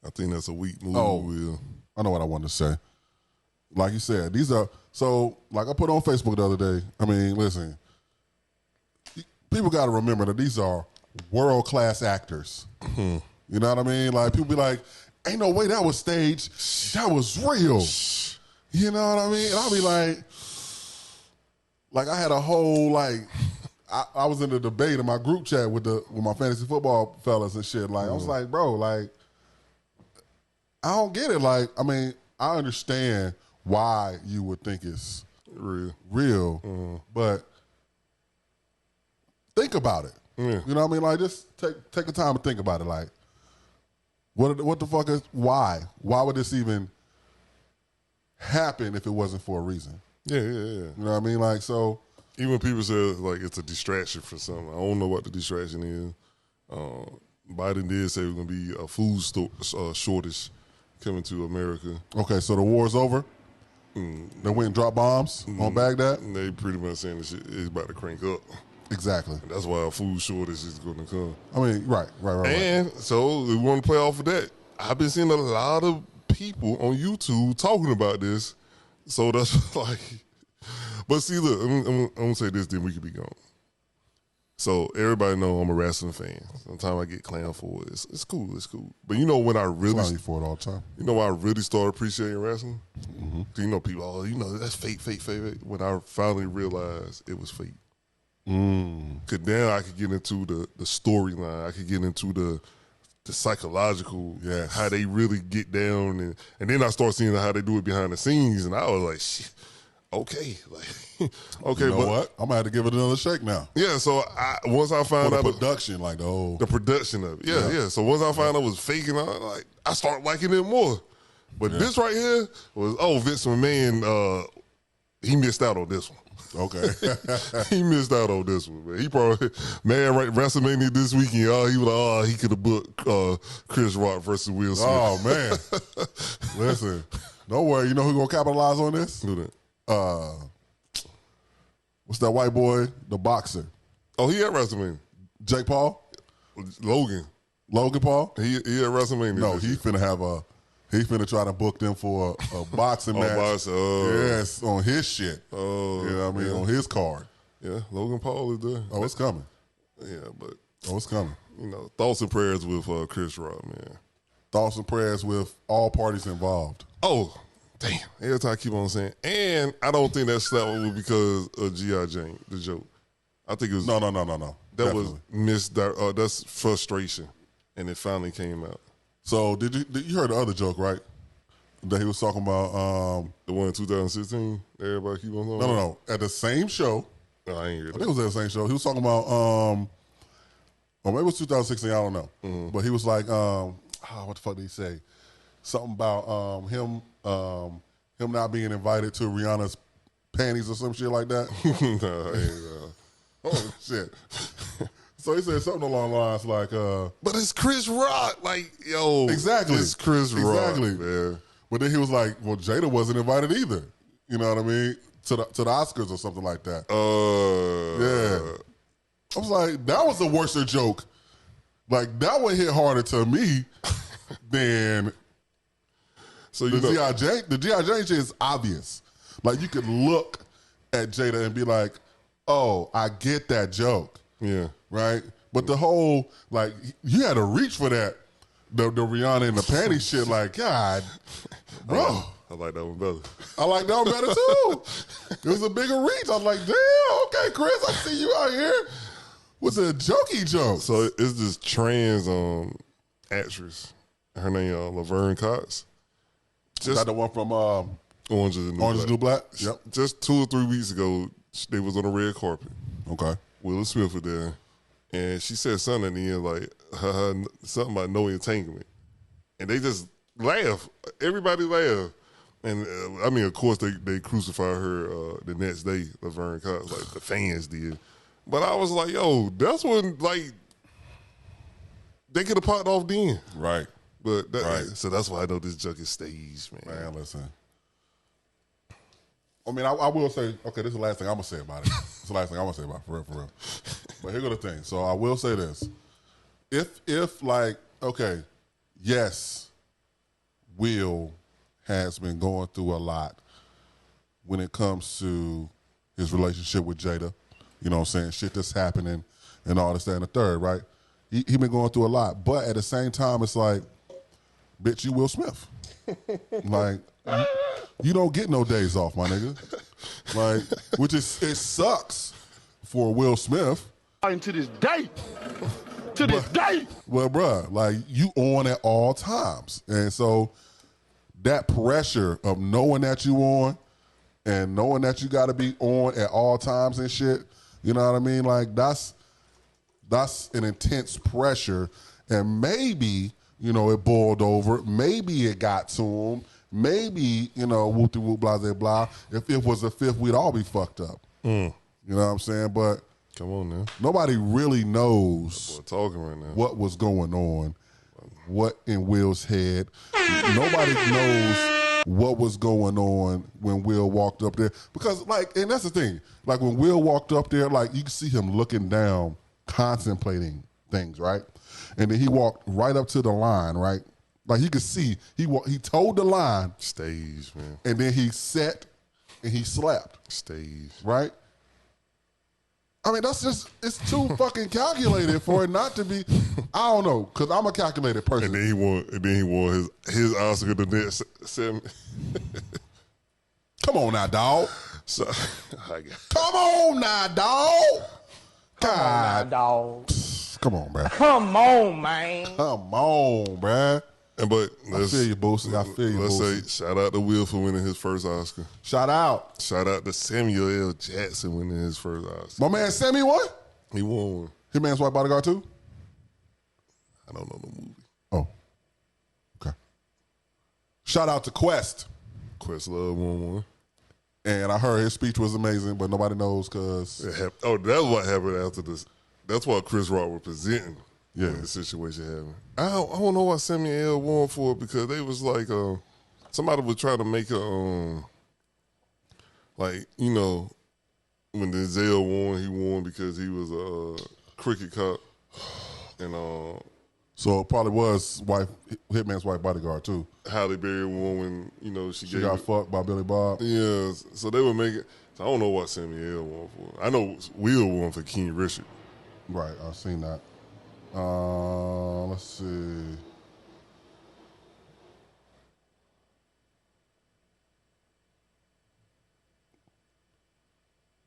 [SPEAKER 3] I think that's a weak move. Will.
[SPEAKER 1] I know what I wanted to say. Like you said, these are like I put on Facebook the other day. I mean, listen, people got to remember that these are world-class actors. You know what I mean? Like, people be like, ain't no way that was staged. That was real. You know what I mean? And I'll be like I had a whole, like, I was in the debate in my group chat with my fantasy football fellas and shit. Like, I was like, bro, like, I don't get it. Like, I mean, I understand why you would think it's real, but think about it.
[SPEAKER 3] Yeah.
[SPEAKER 1] You know what I mean? Like, just take the time to think about it. Like, what the fuck is, why? Why would this even happen if it wasn't for a reason?
[SPEAKER 3] Yeah.
[SPEAKER 1] You know what I mean? Like, so.
[SPEAKER 3] Even people say, like, it's a distraction for something. I don't know what the distraction is. Biden did say it was going to be a food shortage coming to America.
[SPEAKER 1] Okay, so the war's over? They went and dropped bombs on Baghdad?
[SPEAKER 3] They pretty much saying this shit is about to crank up.
[SPEAKER 1] Exactly.
[SPEAKER 3] And that's why a food shortage is going to come.
[SPEAKER 1] I mean, right.
[SPEAKER 3] And so we want to play off of that. I've been seeing a lot of people on YouTube talking about this. So that's like, but see, look, I'm going to say this, then we could be gone. So everybody know I'm a wrestling fan. Sometimes I get clowned for it. It's cool. But you know when I really
[SPEAKER 1] clown you for it all the time.
[SPEAKER 3] You know when I really started appreciating wrestling? You know people, oh, you know, that's fake. When I finally realized it was fake. Because now I could get into the storyline. I could get into the psychological, how they really get down. And then I start seeing how they do it behind the scenes. And I was like, shit. Okay, like, okay,
[SPEAKER 1] you know what? I'm gonna have to give it another shake now.
[SPEAKER 3] Yeah, so once I found out
[SPEAKER 1] the production, like the
[SPEAKER 3] production of it, yeah. So once I found out it was fake, and I started liking it more. But this right here was Vince McMahon. He missed out on this one.
[SPEAKER 1] Okay,
[SPEAKER 3] he missed out on this one. Man. He probably WrestleMania this weekend. He was he could have booked Chris Rock versus Will Smith.
[SPEAKER 1] Oh man, listen, don't worry. You know who's gonna capitalize on this?
[SPEAKER 3] Who that?
[SPEAKER 1] What's that white boy? The boxer.
[SPEAKER 3] Oh, he at WrestleMania.
[SPEAKER 1] Jake Paul?
[SPEAKER 3] Logan
[SPEAKER 1] Paul?
[SPEAKER 3] He at WrestleMania.
[SPEAKER 1] No, he finna try to book them for a boxing match. Yes, on his shit. You know what I mean? On his card.
[SPEAKER 3] Yeah, Logan Paul is there.
[SPEAKER 1] Oh, it's coming.
[SPEAKER 3] Yeah, but
[SPEAKER 1] it's coming.
[SPEAKER 3] You know, thoughts and prayers with Chris Rock, man.
[SPEAKER 1] Thoughts and prayers with all parties involved.
[SPEAKER 3] Oh, damn. Every time I keep on saying. And I don't think that slap was because of G.I. Jane, the joke. I think it was.
[SPEAKER 1] No.
[SPEAKER 3] That Definitely. That's frustration. And it finally came out.
[SPEAKER 1] So did you heard the other joke, right? That he was talking about
[SPEAKER 3] the one in 2016? Everybody keep on talking about?
[SPEAKER 1] No. At the same show.
[SPEAKER 3] No, I ain't hear that.
[SPEAKER 1] I think it was at the same show. He was talking about or maybe it was 2016, I don't know. But he was like, what the fuck did he say? Something about him not being invited to Rihanna's panties or some shit like that. Oh shit. So he said something along the lines like,
[SPEAKER 3] but it's Chris Rock. Like, yo.
[SPEAKER 1] Exactly.
[SPEAKER 3] It's Chris Rock.
[SPEAKER 1] Exactly.
[SPEAKER 3] Man.
[SPEAKER 1] But then he was like, well, Jada wasn't invited either. You know what I mean? To the Oscars or something like that. Yeah. I was like, that was a worser joke. Like, that one hit harder to me than the G.I. Jane shit is obvious. Like, you could look at Jada and be like, oh, I get that joke.
[SPEAKER 3] Yeah.
[SPEAKER 1] Right? But the whole, like, you had to reach for that. The Rihanna and the panty shit, like, God, bro.
[SPEAKER 3] I like that one better.
[SPEAKER 1] I like that one better, too. It was a bigger reach. I was like, damn, okay, Chris, I see you out here with a jokey joke.
[SPEAKER 3] So it's this trans actress. Her name Laverne Cox.
[SPEAKER 1] Is that the one from
[SPEAKER 3] Orange is the
[SPEAKER 1] New Black? Yep.
[SPEAKER 3] Just 2 or 3 weeks ago, they was on the red carpet.
[SPEAKER 1] Okay.
[SPEAKER 3] Will Smith was there, and she said something at the end like something about no entanglement, and they just laugh. Everybody laughed, and I mean, of course, they crucified her the next day, Laverne Cox, like the fans did. But I was like, yo, that's when like they could have popped off then,
[SPEAKER 1] Right.
[SPEAKER 3] But
[SPEAKER 1] Right.
[SPEAKER 3] So that's why I know this junk is staged, man.
[SPEAKER 1] Man, listen. I mean, I will say, okay, this is the last thing I'm going to say about it. This is the last thing I'm going to say about it, for real. But here go the thing. So I will say this. If like, okay, yes, Will has been going through a lot when it comes to his relationship with Jada. You know what I'm saying? Shit that's happening and all this, that, and the third, right? He been going through a lot. But at the same time, it's like, bitch, you Will Smith. Like, you don't get no days off, my nigga. Like, which is, it sucks for Will Smith.
[SPEAKER 4] And to this day. To this day.
[SPEAKER 1] Well, bruh, like, you on at all times. And so that pressure of knowing that you on and knowing that you got to be on at all times and shit, you know what I mean? Like, that's an intense pressure. And maybe, you know, it boiled over. Maybe it got to him. Maybe, you know, whoop-de-whoop, blah, blah, blah. If it was a fifth, we'd all be fucked up. You know what I'm saying? But
[SPEAKER 3] come on now,
[SPEAKER 1] nobody really knows
[SPEAKER 3] talking right now
[SPEAKER 1] what was going on, what in Will's head. Nobody knows what was going on when Will walked up there. Because, like, and that's the thing. Like, when Will walked up there, like, you can see him looking down, contemplating things, right? And then he walked right up to the line, right? Like, you could see, he told the line.
[SPEAKER 3] Stage, man.
[SPEAKER 1] And then he sat and he slapped.
[SPEAKER 3] Stage.
[SPEAKER 1] Right? I mean, that's just, it's too fucking calculated for it not to be, I don't know, because I'm a calculated person.
[SPEAKER 3] And then he won his Oscar the next 7.
[SPEAKER 1] Come on now, dog.
[SPEAKER 3] So,
[SPEAKER 1] Come on now, dog. God.
[SPEAKER 4] Dog.
[SPEAKER 1] Come on, bruh.
[SPEAKER 4] Come on, man.
[SPEAKER 1] Come on, bruh.
[SPEAKER 3] But
[SPEAKER 1] I feel you, Boosie. I feel you,
[SPEAKER 3] Let's
[SPEAKER 1] Boosie.
[SPEAKER 3] say shout out to Will for winning his first Oscar.
[SPEAKER 1] Shout out.
[SPEAKER 3] Shout out to Samuel L. Jackson winning his first Oscar.
[SPEAKER 1] My man Sammy won?
[SPEAKER 3] He won one.
[SPEAKER 1] His man's White Bodyguard too?
[SPEAKER 3] I don't know the movie.
[SPEAKER 1] Oh. Okay. Shout out to Quest.
[SPEAKER 3] Questlove won one.
[SPEAKER 1] And I heard his speech was amazing, but nobody knows because...
[SPEAKER 3] That's what happened after this. That's what Chris Rock was presenting.
[SPEAKER 1] Yeah.
[SPEAKER 3] When the situation happened. I don't know why Samuel L. won for it, because they was like, somebody was trying to make a, like, you know, when Denzel won, he won because he was a cricket cop. And
[SPEAKER 1] so it probably was Hitman's White Bodyguard too.
[SPEAKER 3] Halle Berry won when, you know, she
[SPEAKER 1] got fucked by Billy Bob.
[SPEAKER 3] Yeah, so they were making, so I don't know what Samuel L. won for. I know Will won for King Richard.
[SPEAKER 1] Right, I've seen that. Let's see.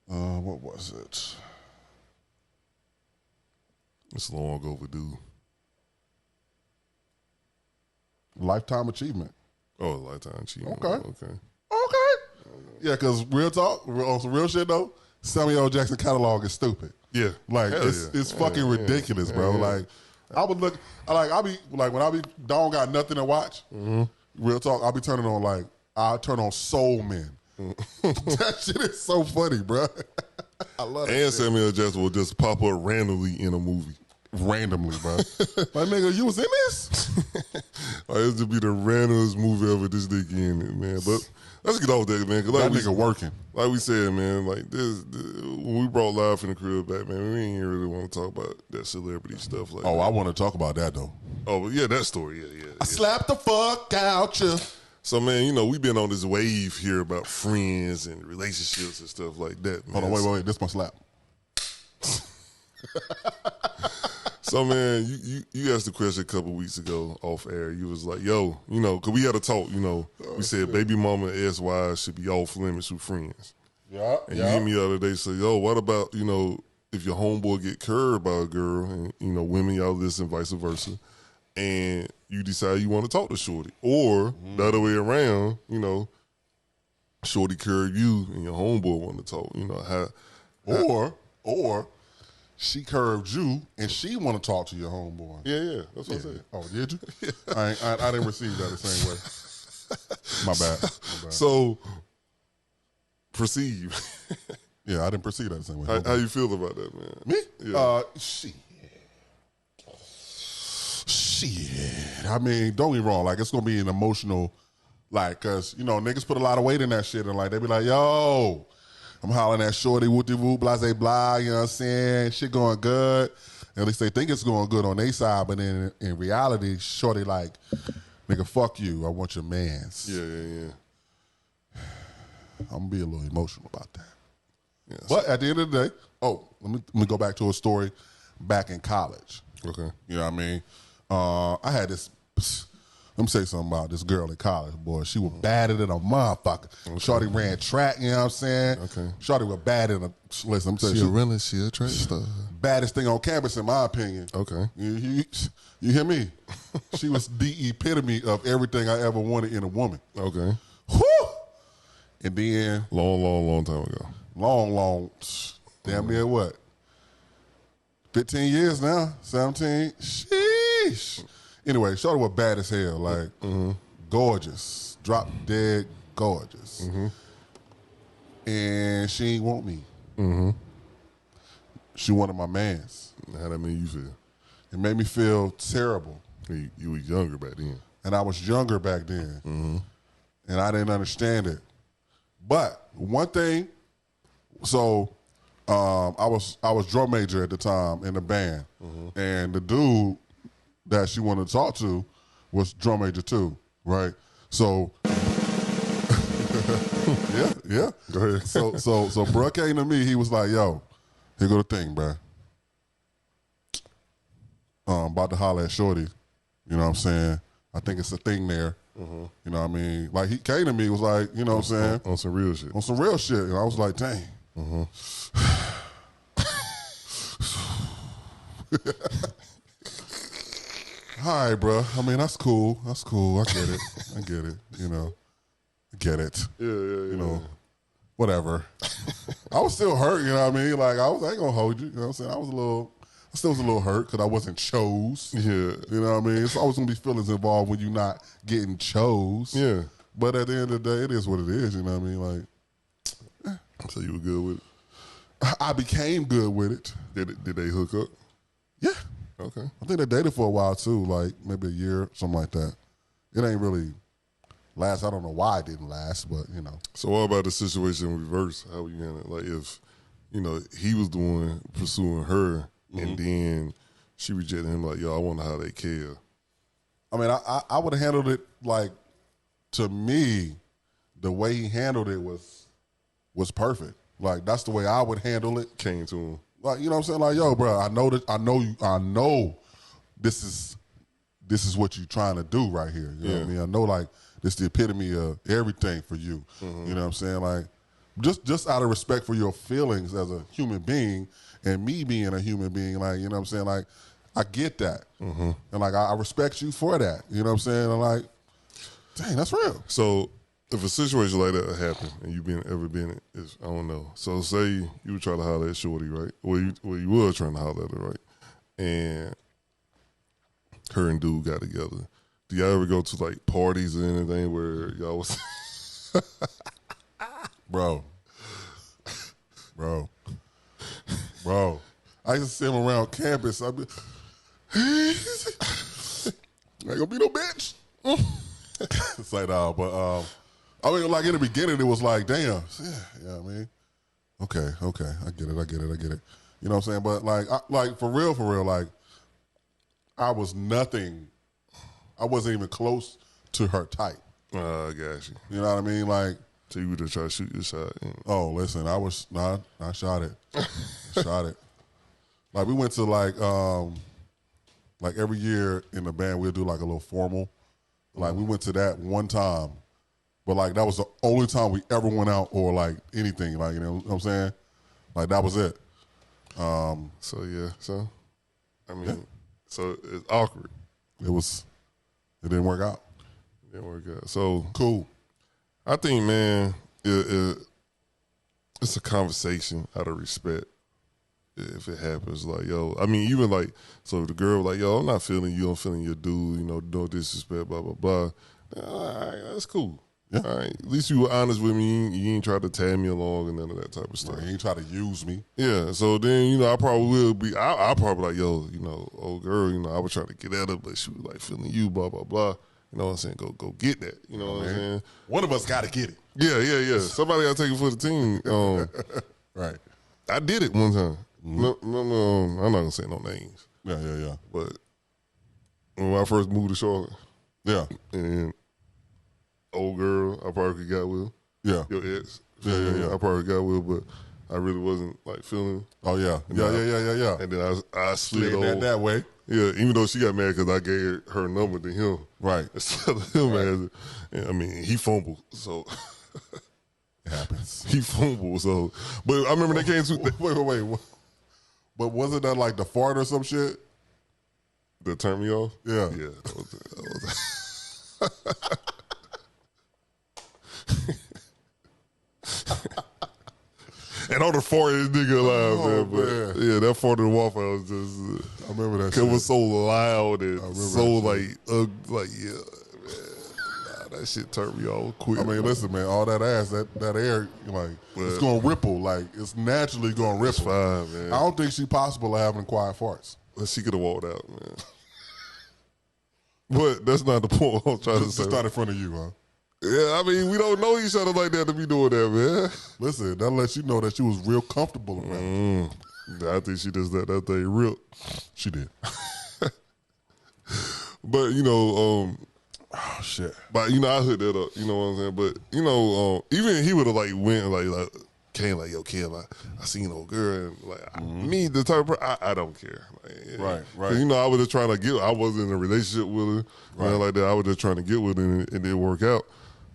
[SPEAKER 1] What was it?
[SPEAKER 3] It's long overdue.
[SPEAKER 1] Lifetime Achievement.
[SPEAKER 3] Oh, Lifetime Achievement.
[SPEAKER 1] Okay. Yeah, because real talk, on some real shit though, Samuel L. Jackson catalog is stupid.
[SPEAKER 3] Yeah.
[SPEAKER 1] Like,
[SPEAKER 3] Hell
[SPEAKER 1] it's fucking ridiculous, bro. Like, I would look, I'll be, like, when I be, don't got nothing to watch, real talk, I'll be turning on, like, I'll turn on Soul Men. That shit is so funny, bro. I love it.
[SPEAKER 3] And Samuel L. Jackson will just pop up randomly in a movie.
[SPEAKER 1] Randomly, bro. Like, nigga, you was in this?
[SPEAKER 3] Like, this would be the randomest movie ever this nigga in it, man. But let's get off that, man. Cause like
[SPEAKER 1] that nigga working.
[SPEAKER 3] Like we said, man, like this when we brought Live in the Crib back, man, we ain't really want to talk about that celebrity stuff. Like,
[SPEAKER 1] I want to talk about that, though.
[SPEAKER 3] Oh, but yeah, that story, yeah.
[SPEAKER 1] I slapped the fuck out you.
[SPEAKER 3] So, man, you know, we've been on this wave here about friends and relationships and stuff like that, man.
[SPEAKER 1] Hold on, wait. This my slap.
[SPEAKER 3] So, man, you asked the question a couple weeks ago off air. You was like, yo, you know, because we had a talk, you know. We said baby mama and ex-wives should be off limits with friends.
[SPEAKER 1] Yeah.
[SPEAKER 3] And you hit me the other day, say, yo, what about, you know, if your homeboy get curved by a girl and, you know, women, y'all listen, vice versa, and you decide you want to talk to Shorty. Or the other way around, you know, Shorty curved you and your homeboy want to talk. You know,
[SPEAKER 1] or she curved you and she want to talk to your homeboy.
[SPEAKER 3] Yeah, that's what I said.
[SPEAKER 1] Oh, did you? I didn't receive that the same way. My bad.
[SPEAKER 3] So, perceive.
[SPEAKER 1] Yeah, I didn't perceive that the same way.
[SPEAKER 3] How you feel about that, man?
[SPEAKER 1] Me?
[SPEAKER 3] Yeah.
[SPEAKER 1] Shit. I mean, don't get me wrong. Like, it's going to be an emotional, like, because, you know, niggas put a lot of weight in that shit. And, like, they be like, yo, I'm hollering at Shorty, whoop-de-whoop, blase, blah, you know what I'm saying? Shit going good. At least they think it's going good on their side. But then in reality, Shorty like, nigga, fuck you. I want your mans.
[SPEAKER 3] Yeah.
[SPEAKER 1] I'm going to be a little emotional about that.
[SPEAKER 3] Yeah,
[SPEAKER 1] but at the end of the day, let me go back to a story back in college.
[SPEAKER 3] Okay.
[SPEAKER 1] You know what I mean? I had this, let me say something about this girl in college, boy. She was badder than a motherfucker. Okay. Shorty ran track, you know what I'm saying? Okay. Shorty was bad in listen, I'm telling you.
[SPEAKER 3] She a track star.
[SPEAKER 1] Baddest thing on campus, in my opinion.
[SPEAKER 3] Okay.
[SPEAKER 1] You hear me? She was the epitome of everything I ever wanted in a woman.
[SPEAKER 3] Okay.
[SPEAKER 1] Whew! And then.
[SPEAKER 3] Long time ago.
[SPEAKER 1] Long. Damn near what? 15 years now? 17? Sheesh. Anyway, Shorty was bad as hell. Like, gorgeous. Drop dead gorgeous. And she ain't want me. She wanted my mans.
[SPEAKER 3] How that made you feel?
[SPEAKER 1] It made me feel terrible.
[SPEAKER 3] You were younger back then.
[SPEAKER 1] And I was younger back then. And I didn't understand it. But one thing, so I was drum major at the time in the band. And the dude that she wanted to talk to was drum major too, right? So yeah.
[SPEAKER 3] Go ahead.
[SPEAKER 1] So bro came to me, he was like, yo, here go the thing, bro. About to holler at Shorty. You know what I'm saying? I think it's a thing there. You know what I mean? Like, he came to me, was like, you know what I'm saying?
[SPEAKER 3] On some real shit.
[SPEAKER 1] On some real shit. And I was like, dang. All right, bro. I mean, that's cool. I get it. You know, I get it.
[SPEAKER 3] Yeah.
[SPEAKER 1] You know, whatever. I was still hurt, you know what I mean? Like, I ain't gonna hold you. You know what I'm saying? I still was a little hurt because I wasn't chose.
[SPEAKER 3] Yeah.
[SPEAKER 1] You know what I mean? It's always gonna be feelings involved when you're not getting chose.
[SPEAKER 3] Yeah.
[SPEAKER 1] But at the end of the day, it is what it is, you know what I mean? Like,
[SPEAKER 3] so you were good with it?
[SPEAKER 1] I became good with it.
[SPEAKER 3] Did they hook up?
[SPEAKER 1] Yeah.
[SPEAKER 3] Okay.
[SPEAKER 1] I think they dated for a while too, like maybe a year, something like that. It ain't really last. I don't know why it didn't last, but you know.
[SPEAKER 3] So what about the situation in reverse? How you handle it? Like if, you know, he was the one pursuing her and then she rejected him like, yo, I wonder how they care.
[SPEAKER 1] I mean, I would have handled it like, to me, the way he handled it was perfect. Like, that's the way I would handle it.
[SPEAKER 3] Came to him.
[SPEAKER 1] Like, you know what I'm saying? Like, yo, bro, I know this is what you're trying to do right here. You know what I mean? I know, like, this is the epitome of everything for you. You know what I'm saying? Like, just out of respect for your feelings as a human being and me being a human being, like, you know what I'm saying? Like, I get that. And, like, I respect you for that. You know what I'm saying? And, like, dang, that's real.
[SPEAKER 3] So if a situation like that happened and you ever been in it, I don't know. So say you were trying to holler at Shorty, right? Well, you were trying to holler at her, right? And her and dude got together. Do y'all ever go to like parties or anything where y'all was
[SPEAKER 1] Bro. I used to see him around campus. I'd be, ain't gonna be no bitch. It's like, but I mean, like in the beginning, it was like, damn, yeah, I mean, okay, I get it. You know what I'm saying? But like for real, like, I was nothing. I wasn't even close to her type.
[SPEAKER 3] I got you.
[SPEAKER 1] You know what I mean? Like,
[SPEAKER 3] so you would have tried to shoot your shot.
[SPEAKER 1] Oh, listen, I shot it. Shot it. Like, we went to like every year in the band, we'll do like a little formal. Like, we went to that one time, but like that was the only time we ever went out or like anything. Like, you know what I'm saying? Like, that was it.
[SPEAKER 3] So I mean, so it's awkward.
[SPEAKER 1] It was It didn't work out.
[SPEAKER 3] It didn't work out. So
[SPEAKER 1] Cool.
[SPEAKER 3] I think, man, it's a conversation out of respect. If it happens, like, yo, I mean, even like, so the girl, like, yo, I'm not feeling you, I'm feeling your dude, you know, no disrespect, blah, blah, blah. All right, that's cool.
[SPEAKER 1] Yeah.
[SPEAKER 3] All right, at least you were honest with me. You ain't tried to tag me along and none of that type of stuff.
[SPEAKER 1] He ain't try to use me.
[SPEAKER 3] Yeah, so then, you know, I probably will be, I'll probably like, yo, you know, old girl, you know, I was trying to get at her, but she was like feeling you, blah, blah, blah. You know what I'm saying? Go get that. You know what I'm saying?
[SPEAKER 1] One of us got to get it.
[SPEAKER 3] Yeah. Somebody got to take it for the team.
[SPEAKER 1] Right.
[SPEAKER 3] I did it one time. No, I'm not going to say no names.
[SPEAKER 1] Yeah.
[SPEAKER 3] But when I first moved to Charlotte,
[SPEAKER 1] Yeah.
[SPEAKER 3] and old girl, I probably got with
[SPEAKER 1] Yeah.
[SPEAKER 3] your ex.
[SPEAKER 1] Yeah.
[SPEAKER 3] I probably got with, but I really wasn't like feeling.
[SPEAKER 1] Oh, yeah. Yeah.
[SPEAKER 3] And then I slid
[SPEAKER 1] Playing
[SPEAKER 3] over.
[SPEAKER 1] that way.
[SPEAKER 3] Yeah, even though she got mad because I gave her number to him.
[SPEAKER 1] Right.
[SPEAKER 3] Instead of him as it. I mean, he fumbled, so.
[SPEAKER 1] It happens.
[SPEAKER 3] He fumbled, so. But I remember they came to.
[SPEAKER 1] Wait. But wasn't that like the fart or some shit?
[SPEAKER 3] That turned me off?
[SPEAKER 1] Yeah.
[SPEAKER 3] Yeah. And on the fartest nigga alive, man. But yeah, that fart in the Waffle House just.
[SPEAKER 1] I remember that
[SPEAKER 3] It
[SPEAKER 1] shit.
[SPEAKER 3] was so loud and so
[SPEAKER 1] that
[SPEAKER 3] yeah, man. Nah, that shit turned me off quick.
[SPEAKER 1] I mean, listen, man, all that ass, that air, like, it's going to ripple. Like, it's naturally going to ripple.
[SPEAKER 3] Fine, man.
[SPEAKER 1] I don't think she's possible of having quiet farts.
[SPEAKER 3] She could have walked out, man. But that's not the point I'm trying to say.
[SPEAKER 1] Just not in front of you, huh?
[SPEAKER 3] Yeah, I mean, we don't know each other like that to be doing that, man.
[SPEAKER 1] Listen, that lets you know that she was real comfortable around you.
[SPEAKER 3] I think she just let that thing rip.
[SPEAKER 1] She did.
[SPEAKER 3] But, you know,
[SPEAKER 1] Oh, shit.
[SPEAKER 3] but, you know, I hooked that up, you know what I'm saying? But, you know, even he would have, like, went, like came, like, yo, Kim, I seen an old girl, and, like, me, the type of person, I don't care. Like,
[SPEAKER 1] Right.
[SPEAKER 3] 'Cause, you know, I was just trying to I wasn't in a relationship with her, right, like that. I was just trying to get with her, and it didn't work out.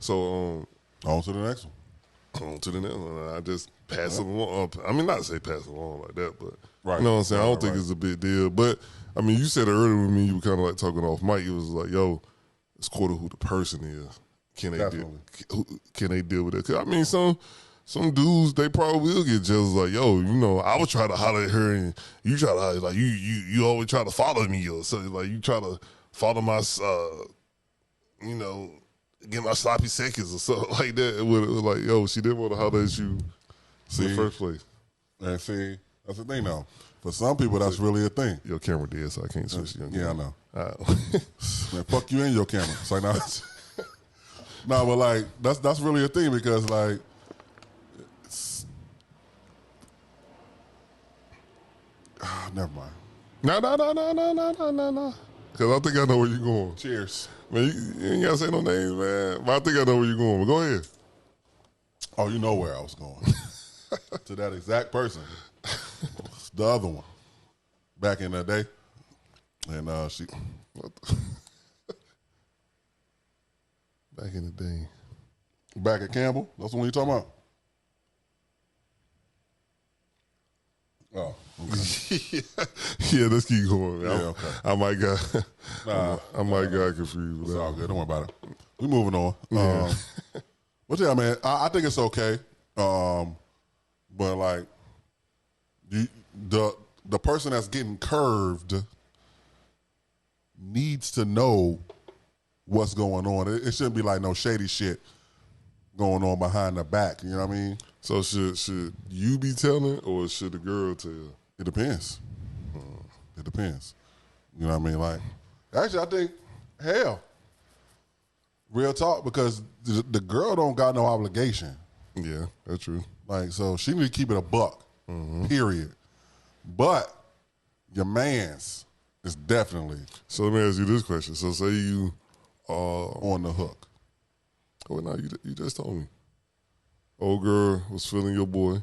[SPEAKER 3] So,
[SPEAKER 1] On to the next one.
[SPEAKER 3] on to the next one. I just pass it along. I mean, not to say pass it along like that, but
[SPEAKER 1] Right.
[SPEAKER 3] you know what I'm saying? I don't think
[SPEAKER 1] Right.
[SPEAKER 3] it's a big deal. But, I mean, you said it earlier with me, you were kind of like talking off mic. It was like, yo, it's quarter who the person is. Can they deal with it? 'Cause, I mean, some dudes, they probably will get jealous. Like, yo, you know, I would try to holler at her, and you try to holler, like you always try to follow me, or so like you try to follow my, you know, get my sloppy seconds or something like that. It was like, yo, she didn't want to holler at you in the first place.
[SPEAKER 1] And see, that's the thing, though. For some people, that's really a thing.
[SPEAKER 3] Your camera did, so I can't switch your
[SPEAKER 1] Yeah, I
[SPEAKER 3] camera.
[SPEAKER 1] know. Man, fuck you and your camera. It's like, no, but like that's really a thing because like, never mind.
[SPEAKER 3] No. Because I think I know where you're going.
[SPEAKER 1] Cheers.
[SPEAKER 3] Man, you ain't got to say no names, man. But I think I know where you're going. But go ahead.
[SPEAKER 1] Oh, you know where I was going. To that exact person. The other one. Back in the day. And she...
[SPEAKER 3] Back in the day.
[SPEAKER 1] Back at Campbell? That's the one you talking about? Oh, okay.
[SPEAKER 3] Yeah, let's keep going. Man.
[SPEAKER 1] Yeah, okay.
[SPEAKER 3] I might got confused.
[SPEAKER 1] It's all good. Don't worry about it. We moving on.
[SPEAKER 3] Yeah.
[SPEAKER 1] But yeah, man, I think it's okay. But like, the person that's getting curved needs to know what's going on. It shouldn't be like no shady shit going on behind the back. You know what I mean?
[SPEAKER 3] So should you be telling, or should the girl tell?
[SPEAKER 1] It depends. It depends. You know what I mean? Like, actually, I think, hell, real talk, because the girl don't got no obligation.
[SPEAKER 3] Yeah, that's true.
[SPEAKER 1] Like, so she need to keep it a buck, period. But your man's is definitely
[SPEAKER 3] So let me ask you this question. So say you
[SPEAKER 1] on the hook.
[SPEAKER 3] oh no, you just told me. Old girl was feeling your boy,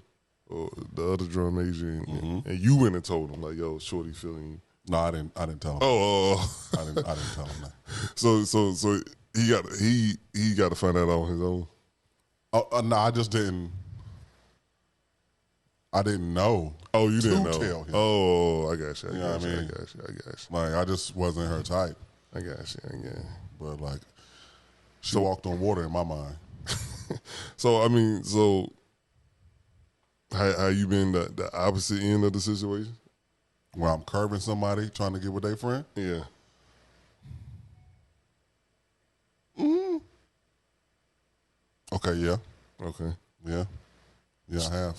[SPEAKER 3] or the other drum major, and you went and told him like, "Yo, shorty feeling you."
[SPEAKER 1] No, I didn't tell him.
[SPEAKER 3] Oh,
[SPEAKER 1] I didn't tell him that.
[SPEAKER 3] so he got to find out on his own.
[SPEAKER 1] Oh, no, I just didn't. I didn't know.
[SPEAKER 3] Oh, you didn't
[SPEAKER 1] to
[SPEAKER 3] know.
[SPEAKER 1] tell him.
[SPEAKER 3] Oh, I got you.
[SPEAKER 1] You know what I mean?
[SPEAKER 3] I got you.
[SPEAKER 1] Like, I just wasn't her type.
[SPEAKER 3] I got you.
[SPEAKER 1] but like she walked on water in my mind.
[SPEAKER 3] So I mean, so how you been the opposite end of the situation?
[SPEAKER 1] Where I'm curving somebody trying to get with their friend.
[SPEAKER 3] Yeah.
[SPEAKER 1] Okay, yeah.
[SPEAKER 3] Okay.
[SPEAKER 1] Yeah, I have.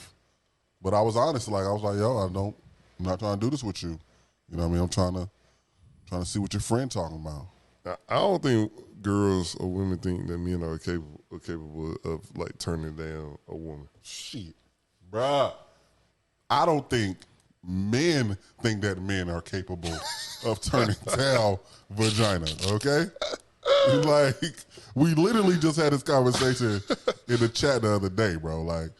[SPEAKER 1] But I was honest. Like I was like, yo, I'm not trying to do this with you. You know what I mean? I'm trying to see what your friend talking about.
[SPEAKER 3] I don't think girls or women think that men are capable of like turning down a woman.
[SPEAKER 1] Shit, bruh. I don't think men think that men are capable of turning down vagina. Okay, like we literally just had this conversation in the chat the other day, bro. Like,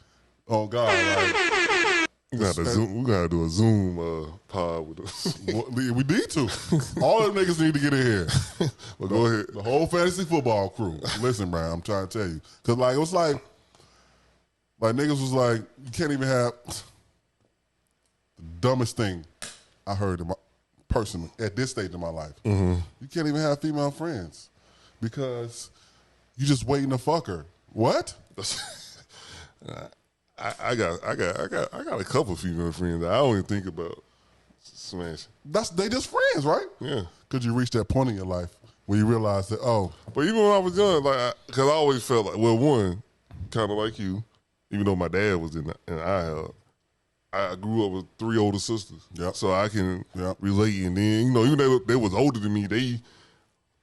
[SPEAKER 1] oh God, like.
[SPEAKER 3] We gotta do a Zoom pod with us.
[SPEAKER 1] We need to. All them niggas need to get in here.
[SPEAKER 3] Well, go ahead.
[SPEAKER 1] The whole fantasy football crew. Listen, bro, I'm trying to tell you. Because, like, it was like niggas was like, you can't even have the dumbest thing I heard in my personally at this stage of my life. Mm-hmm. You can't even have female friends because you just waiting to fuck her. What?
[SPEAKER 3] I got a couple female friends that I don't even think about smashing.
[SPEAKER 1] They just friends, right?
[SPEAKER 3] Yeah.
[SPEAKER 1] Could you reach that point in your life where you realize that,
[SPEAKER 3] But even when I was young, like, because I always felt like, well, one, kind of like you, even though my dad was in IHL, I grew up with 3 older sisters.
[SPEAKER 1] Yep.
[SPEAKER 3] So I can relate. And then, even though they was older than me, they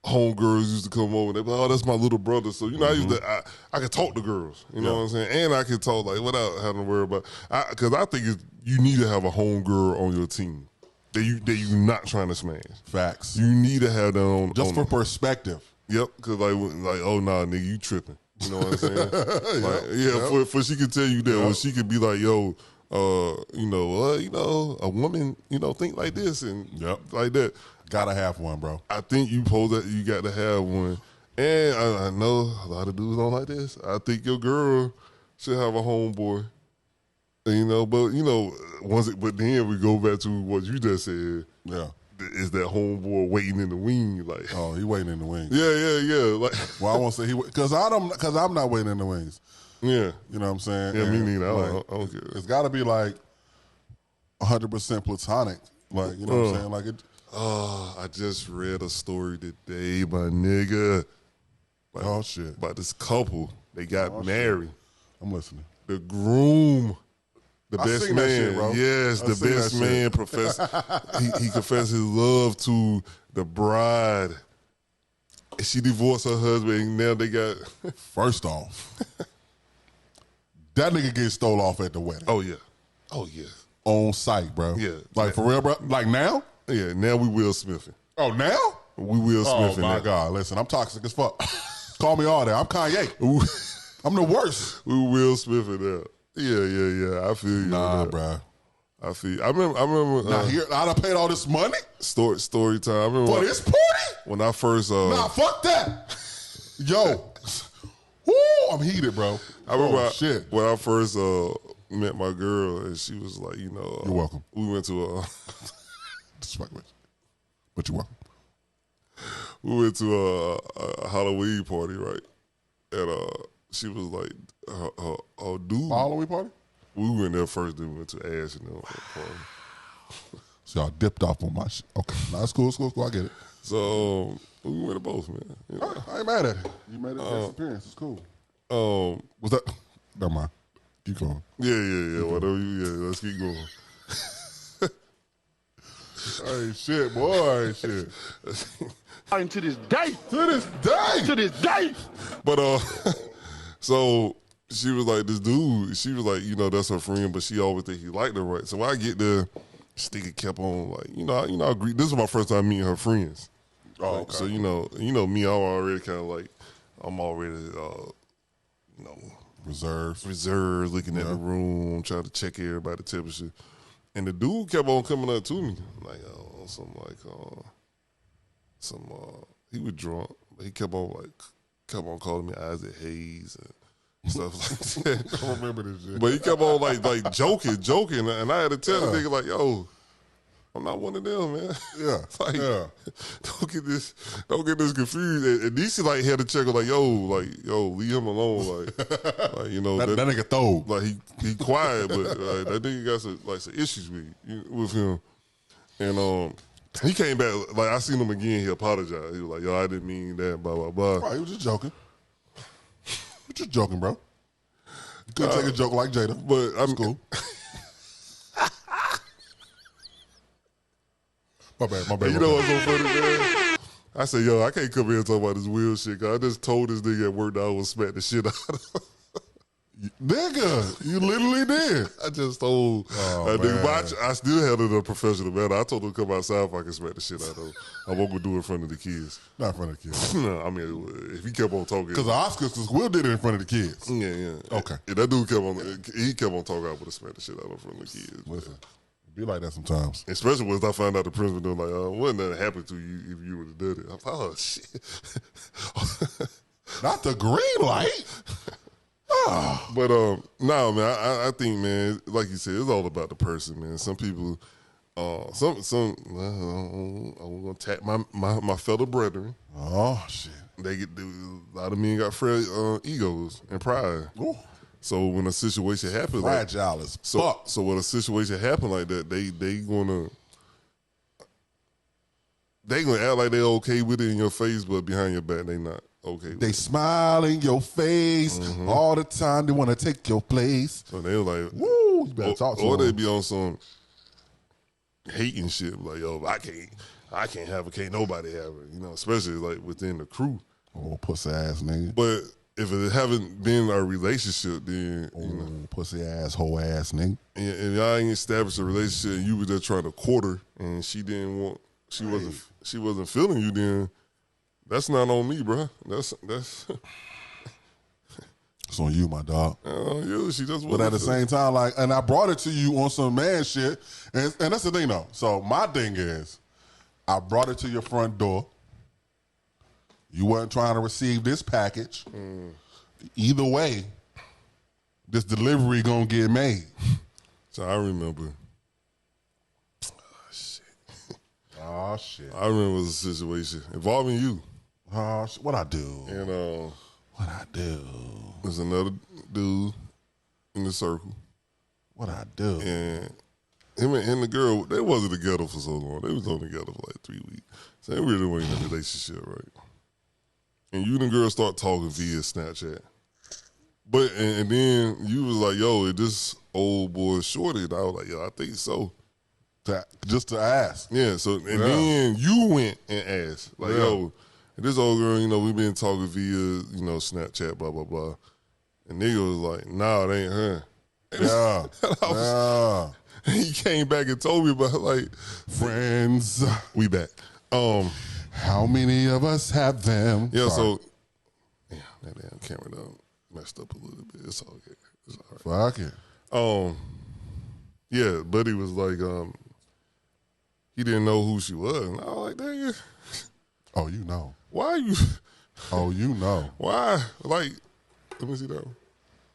[SPEAKER 3] homegirls used to come over. They be like, oh, that's my little brother. So, I used to, I could talk to girls. You know what I'm saying? And I could talk, like, without having to worry about, because I think you need to have a homegirl on your team that you not trying to smash.
[SPEAKER 1] facts.
[SPEAKER 3] You need to have that on.
[SPEAKER 1] Just for perspective.
[SPEAKER 3] Yep, because like, oh, nah, nigga, you tripping. You know what I'm saying? For she could tell you that, or she could be like, yo, a woman, think like this and like that.
[SPEAKER 1] Gotta have one, bro.
[SPEAKER 3] I think you got to have one. And I know a lot of dudes don't like this. I think your girl should have a homeboy. But then we go back to what you just said.
[SPEAKER 1] Yeah.
[SPEAKER 3] Is that homeboy waiting in the wing? Like,
[SPEAKER 1] oh, he waiting in the wings.
[SPEAKER 3] Yeah. Like,
[SPEAKER 1] well, I won't say because I'm not waiting in the wings.
[SPEAKER 3] Yeah.
[SPEAKER 1] You know what I'm saying?
[SPEAKER 3] Yeah, me neither.
[SPEAKER 1] Like,
[SPEAKER 3] I don't care.
[SPEAKER 1] It's got to be like 100% platonic. Like, you know what I'm saying? Like it.
[SPEAKER 3] Oh, I just read a story today, my nigga. Like,
[SPEAKER 1] oh shit!
[SPEAKER 3] About this couple, they got married.
[SPEAKER 1] Shit. I'm listening.
[SPEAKER 3] The groom, the best man,
[SPEAKER 1] that shit, bro.
[SPEAKER 3] Yes, the best man professed. he confessed his love to the bride. And she divorced her husband. And now they got.
[SPEAKER 1] First off, that nigga get stole off at the wedding.
[SPEAKER 3] Oh yeah.
[SPEAKER 1] On site, bro.
[SPEAKER 3] Yeah,
[SPEAKER 1] like for real, bro. Like now.
[SPEAKER 3] Yeah, now we Will Smithing.
[SPEAKER 1] Oh, now?
[SPEAKER 3] We Will Smithing.
[SPEAKER 1] Oh, my
[SPEAKER 3] now.
[SPEAKER 1] God. Listen, I'm toxic as fuck. Call me all that. I'm Kanye. I'm the worst.
[SPEAKER 3] We Will Smithing now. Yeah. I feel you.
[SPEAKER 1] Nah, bro.
[SPEAKER 3] I remember.
[SPEAKER 1] Now, here, I done paid all this money?
[SPEAKER 3] Story time. I remember
[SPEAKER 1] for this party?
[SPEAKER 3] When I first.
[SPEAKER 1] Nah, fuck that. Yo. Woo, I'm heated, bro.
[SPEAKER 3] I remember
[SPEAKER 1] shit.
[SPEAKER 3] When I first met my girl, and she was like, You're
[SPEAKER 1] welcome.
[SPEAKER 3] We went to a.
[SPEAKER 1] But you're welcome.
[SPEAKER 3] We went to a Halloween party, right? And she was like, her dude.
[SPEAKER 1] Halloween party?
[SPEAKER 3] We went there first, then we went to Ash and party.
[SPEAKER 1] So y'all dipped off on my shit. Okay, nah, that's cool. I get it.
[SPEAKER 3] So we went to both, man.
[SPEAKER 1] I ain't mad at it. You made it first appearance. It's cool. Was that? Never mind. Keep going.
[SPEAKER 3] Yeah. Whatever let's keep going.
[SPEAKER 1] Hey, shit, boy. Shit.
[SPEAKER 4] And to this day.
[SPEAKER 3] But, so she was like, this dude, she was like, that's her friend, but she always think he liked her, right? So when I get there, this nigga kept on, like, I agree. This is my first time meeting her friends.
[SPEAKER 1] Oh,
[SPEAKER 3] like,
[SPEAKER 1] okay.
[SPEAKER 3] So, me, I'm already kind of like, I'm already,
[SPEAKER 1] reserved,
[SPEAKER 3] looking at the room, trying to check everybody's temperature. And the dude kept on coming up to me, like, he was drunk, but he kept on calling me Isaac Hayes and stuff like that.
[SPEAKER 1] I don't remember this shit.
[SPEAKER 3] But he kept on like joking, and I had to tell the nigga like, yo, I'm not one of them, man.
[SPEAKER 1] Yeah,
[SPEAKER 3] Like,
[SPEAKER 1] yeah.
[SPEAKER 3] don't get this confused. And DC like had to check like, yo, leave him alone, like you know
[SPEAKER 1] that nigga throw.
[SPEAKER 3] like he quiet, but that nigga got some issues with him, and he came back like I seen him again. He apologized. He was like, yo, I didn't mean that, blah blah blah.
[SPEAKER 1] Right, he was just joking. He was just joking, bro. You couldn't take a joke like Jada,
[SPEAKER 3] But I'm
[SPEAKER 1] cool. My bad.
[SPEAKER 3] You know what's so funny, man? I said, yo, I can't come here and talk about this weird shit, cause I just told this nigga at work that I was smack the shit out of him.
[SPEAKER 1] Nigga, you literally did.
[SPEAKER 3] I just told that nigga, but I still held it a professional manner. I told him to come outside if I can smack the shit out of him. I won't go do it in front of the kids.
[SPEAKER 1] Not in front of the kids.
[SPEAKER 3] No, I mean, if he kept on talking.
[SPEAKER 1] Because the Oscars, Will did it in front of the kids.
[SPEAKER 3] Yeah.
[SPEAKER 1] Okay.
[SPEAKER 3] And that dude kept on talking, I would have smacked the shit out of him in front of the kids.
[SPEAKER 1] Listen, it be like that sometimes.
[SPEAKER 3] Especially once I found out the principal doing like, wouldn't that happen to you if you would have did it? I'm like, oh, shit.
[SPEAKER 1] Not the green light.
[SPEAKER 3] But no, man, I think, man, like you said, it's all about the person, man. Some people, I'm gonna attack my fellow brethren.
[SPEAKER 1] Oh shit!
[SPEAKER 3] A lot of men got frail egos and pride.
[SPEAKER 1] Ooh.
[SPEAKER 3] So when a situation happens,
[SPEAKER 1] Fragile as fuck.
[SPEAKER 3] So when a situation happen like that, they gonna act like they're okay with it in your face, but behind your back they not okay with
[SPEAKER 1] They
[SPEAKER 3] it.
[SPEAKER 1] smile in your face all the time. They want to take your place.
[SPEAKER 3] So they like,
[SPEAKER 1] Woo! You better talk to
[SPEAKER 3] or
[SPEAKER 1] them.
[SPEAKER 3] they be on some hating shit like, yo, I can't have it, can't nobody have it, you know, especially like within the crew.
[SPEAKER 1] Oh, pussy ass nigga.
[SPEAKER 3] But if it haven't been a relationship, then you know,
[SPEAKER 1] Pussy ass, hoe ass nigga.
[SPEAKER 3] and y'all ain't established a relationship, and you were just trying to court her, and she wasn't feeling you, then that's not on me, bro. That's
[SPEAKER 1] It's on you, my dog.
[SPEAKER 3] you. She just.
[SPEAKER 1] But at the same time, like, and I brought it to you on some man shit, and that's the thing, though. So my thing is, I brought it to your front door. You weren't trying to receive this package. Either way, this delivery gonna get made.
[SPEAKER 3] So I remember.
[SPEAKER 1] Oh shit!
[SPEAKER 3] I remember it was a situation involving you,
[SPEAKER 1] Oh, what I do?
[SPEAKER 3] and
[SPEAKER 1] What I do?
[SPEAKER 3] there's another dude in the circle,
[SPEAKER 1] What I do?
[SPEAKER 3] and him and the girl, they wasn't together for so long. They was only together for like 3 weeks. So they really weren't in a relationship, right? And you and the girl start talking via Snapchat. But and then you was like, yo, is this old boy shorty? And I was like, yo, I think so.
[SPEAKER 1] Just to ask.
[SPEAKER 3] Yeah, so then you went and asked, like, yo, this old girl, you know, we been talking via, you know, Snapchat, blah, blah, blah. And nigga was like, nah, it ain't her.
[SPEAKER 1] Yeah.
[SPEAKER 3] He came back and told me about, like,
[SPEAKER 1] Friends.
[SPEAKER 3] we back.
[SPEAKER 1] How many of us have them?
[SPEAKER 3] Yeah,
[SPEAKER 1] Sorry.
[SPEAKER 3] so, yeah, that damn camera done messed up a little bit. It's all good. It's all right.
[SPEAKER 1] Fuck it.
[SPEAKER 3] Yeah, Buddy was like, he didn't know who she was. And I was like, dang,
[SPEAKER 1] Oh, you know.
[SPEAKER 3] why you,
[SPEAKER 1] Oh, you know.
[SPEAKER 3] why? Like, let me see that one.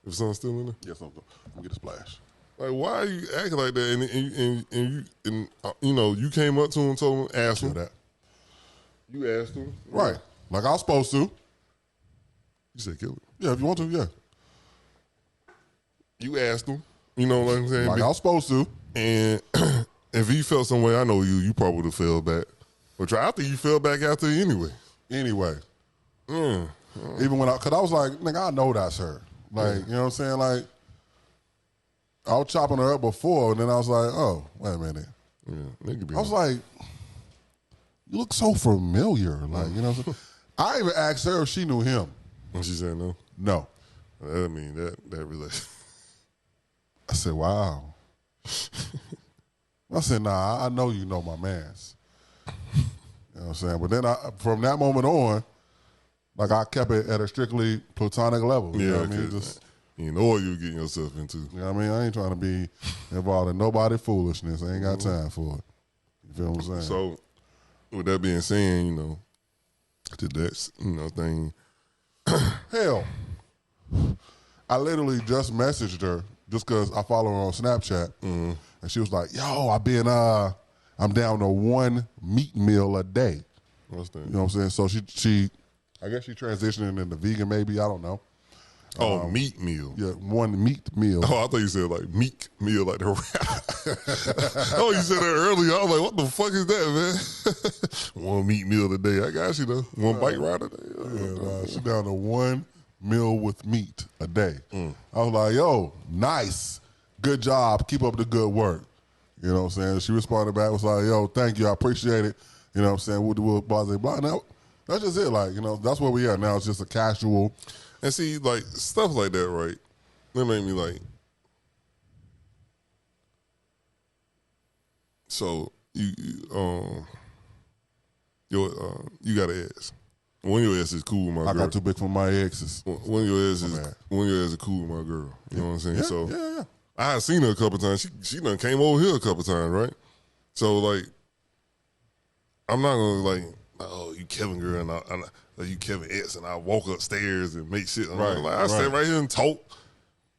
[SPEAKER 3] If someone's still in there.
[SPEAKER 1] Yes, I'm gonna get a splash.
[SPEAKER 3] Like, why are you acting like that? And you know, you came up to him, told him, asked
[SPEAKER 1] Feel
[SPEAKER 3] him.
[SPEAKER 1] that.
[SPEAKER 3] You asked him.
[SPEAKER 1] Right. Like I was supposed to.
[SPEAKER 3] You said kill it.
[SPEAKER 1] Yeah, if you want to, yeah.
[SPEAKER 3] You asked him. You know what I'm saying?
[SPEAKER 1] Like I was supposed to.
[SPEAKER 3] And if he felt some way, I know you probably would have fell back. But I think you fell back after anyway.
[SPEAKER 1] Anyway.
[SPEAKER 3] Yeah.
[SPEAKER 1] Even when because I was like, nigga, I know that's her. Like, you know what I'm saying? Like, I was chopping her up before, and then I was like, oh, wait a minute.
[SPEAKER 3] Yeah. Nigga be
[SPEAKER 1] I was like, you look so familiar. Like, you know what I'm saying? I even asked her if she knew him.
[SPEAKER 3] And she said no.
[SPEAKER 1] No.
[SPEAKER 3] I mean, that relation.
[SPEAKER 1] I said, wow. I said, nah, I know you know my mans. You know what I'm saying? But then from that moment on, like I kept it at a strictly platonic level. You know what I mean? Just,
[SPEAKER 3] you know what you're getting yourself into.
[SPEAKER 1] you know what I mean? I ain't trying to be involved in nobody foolishness. I ain't got time for it. You feel what I'm saying?
[SPEAKER 3] So, with that being said, you know, to that, you know, thing.
[SPEAKER 1] Hell, I literally just messaged her just because I follow her on Snapchat. And she was like, yo, I've been I'm down to 1 meat meal a day.
[SPEAKER 3] What's that?
[SPEAKER 1] You know what I'm saying? So she I guess she transitioning into vegan, maybe. I don't know.
[SPEAKER 3] Oh, meat meal.
[SPEAKER 1] Yeah, 1 meat meal.
[SPEAKER 3] Oh, I thought you said like meat meal, like the rap. Oh, you said that earlier. I was like, what the fuck is that, man? 1 meat meal a day. I got you though. 1 bike ride a day.
[SPEAKER 1] Yeah, she down to 1 meal with meat a day. I was like, yo, nice. Good job. Keep up the good work. You know what I'm saying? She responded back, was like, yo, thank you. I appreciate it. You know what I'm saying? We'll blah, blah, blah. Now, that's just it. Like, you know, that's where we are now. It's just a casual.
[SPEAKER 3] And see, like, stuff like that, right? That made me like, so you got an ex. One of your exes is cool with my girl.
[SPEAKER 1] I got too big for my exes.
[SPEAKER 3] One of your exes is cool with my girl. You know what I'm saying?
[SPEAKER 1] Yeah,
[SPEAKER 3] So
[SPEAKER 1] yeah.
[SPEAKER 3] I had seen her a couple times. She done came over here a couple times, right? So like, I'm not gonna like, oh, you Kevin girl, and you Kevin X, and I walk upstairs and make shit. I stand right here and talk.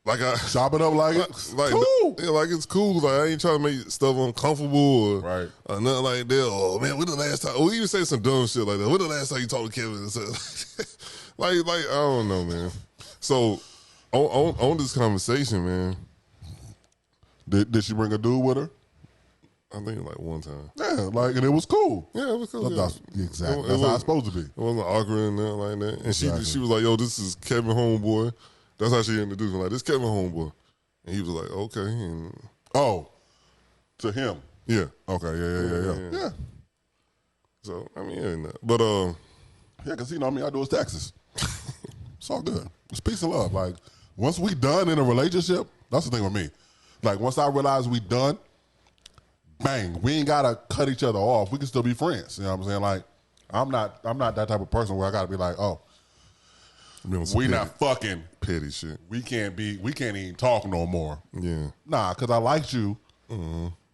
[SPEAKER 3] Like I
[SPEAKER 1] chop it up like it's cool.
[SPEAKER 3] Yeah, like it's cool. Like I ain't trying to make stuff uncomfortable or nothing like that. Oh man, when the last time? We even say some dumb shit like that. When the last time you talked to Kevin? like I don't know, man. So on this conversation, man,
[SPEAKER 1] did she bring a dude with her?
[SPEAKER 3] I think like one time.
[SPEAKER 1] Yeah, like, and it was cool.
[SPEAKER 3] Yeah, it was cool.
[SPEAKER 1] That's exactly. That's how it's supposed to be.
[SPEAKER 3] It wasn't awkward and nothing like that. And she was like, yo, this is Kevin homeboy. That's how she introduced me. Like, this Kevin homeboy. And he was like, okay. And
[SPEAKER 1] to him.
[SPEAKER 3] Yeah.
[SPEAKER 1] Okay, yeah.
[SPEAKER 3] So, I mean, ain't that. But,
[SPEAKER 1] yeah, because, you know, I do his taxes. It's all good. It's peace and love. Like, once we done in a relationship, that's the thing with me. Like, once I realize we done, bang, we ain't got to cut each other off. We can still be friends. You know what I'm saying? Like, I'm not that type of person where I got to be like, oh, we not fucking
[SPEAKER 3] petty shit.
[SPEAKER 1] We can't even talk no more.
[SPEAKER 3] Yeah.
[SPEAKER 1] Nah, because I liked you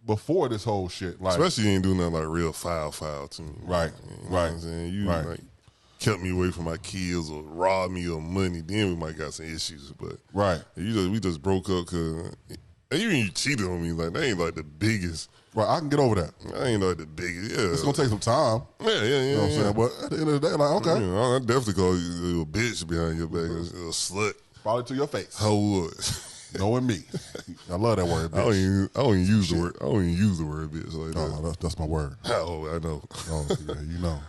[SPEAKER 1] before this whole shit. Like,
[SPEAKER 3] especially you ain't doing nothing like real foul to me.
[SPEAKER 1] Right.
[SPEAKER 3] You know what I'm saying? You like kept me away from my kids or robbed me of money, then we might got some issues. But we just broke up because you cheated on me. Like, that ain't like the biggest.
[SPEAKER 1] Right, I can get over that.
[SPEAKER 3] I ain't like the biggest. Yeah,
[SPEAKER 1] it's gonna take some time.
[SPEAKER 3] Yeah.
[SPEAKER 1] You know what I'm saying? But at the end of the day, like, okay.
[SPEAKER 3] Yeah, I definitely call you a bitch behind your back, a slut.
[SPEAKER 1] Probably to your face.
[SPEAKER 3] How would?
[SPEAKER 1] Knowing me, I love that word. Bitch.
[SPEAKER 3] I don't even use the word. I don't even use the word bitch like that.
[SPEAKER 1] No, that's my word.
[SPEAKER 3] Oh, I know.
[SPEAKER 1] Oh, yeah, you know.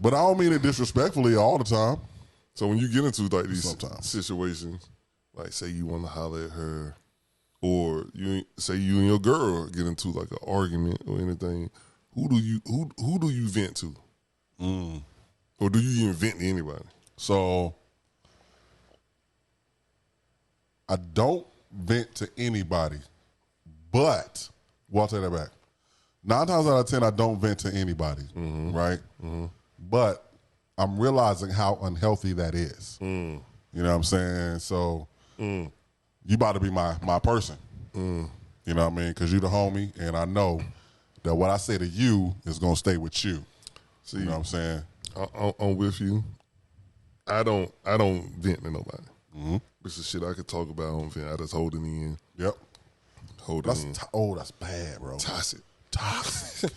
[SPEAKER 3] But
[SPEAKER 1] I don't mean it disrespectfully all the time.
[SPEAKER 3] So when you get into like these situations, like say you want to holler at her, or you and your girl get into like an argument or anything, who do you vent to? Or do you even vent to anybody?
[SPEAKER 1] So I don't vent to anybody, but I'll take that back. 9 times out of 10, I don't vent to anybody, right? But I'm realizing how unhealthy that is. You know what I'm saying? So you about to be my person. You know what I mean? Because you the homie, and I know that what I say to you is going to stay with you. See, you know what I'm saying?
[SPEAKER 3] I'm with you. I don't vent to nobody. This is shit I could talk about. I don't vent. I just hold it in.
[SPEAKER 1] Yep.
[SPEAKER 3] Hold it in.
[SPEAKER 1] That's bad, bro.
[SPEAKER 3] Toxic.
[SPEAKER 1] Toxic.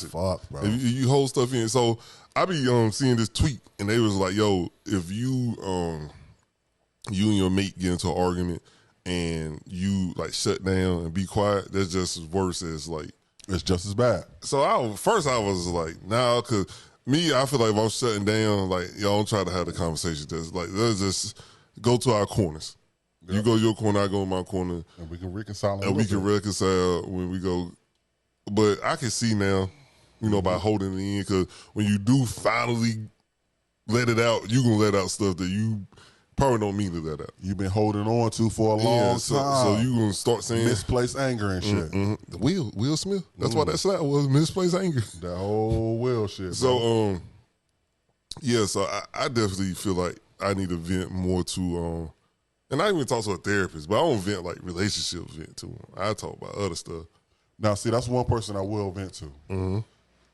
[SPEAKER 1] Fuck, bro.
[SPEAKER 3] If you hold stuff in. So I be seeing this tweet, and they was like, yo, if you and your mate get into an argument and you like shut down and be quiet, that's just as worse as like.
[SPEAKER 1] It's just as bad. So
[SPEAKER 3] I was like, nah, because me, I feel like if I'm shutting down, like, y'all don't try to have the conversation. Let's just go to our corners. Yep. You go your corner, I go in my corner.
[SPEAKER 1] And we can reconcile.
[SPEAKER 3] And we can reconcile when we go. But I can see now, by holding it in, because when you do finally let it out, you going to let out stuff that you probably don't mean to let out.
[SPEAKER 1] You've been holding on to for a long time.
[SPEAKER 3] So you going to start saying.
[SPEAKER 1] Misplaced anger and shit.
[SPEAKER 3] Will Smith. That's why that slap was misplaced anger.
[SPEAKER 1] That whole Will shit.
[SPEAKER 3] So, so I definitely feel like I need to vent more to, and I even talk to a therapist, but I don't vent like relationships vent to them. I talk about other stuff.
[SPEAKER 1] Now, see, that's one person I will vent to.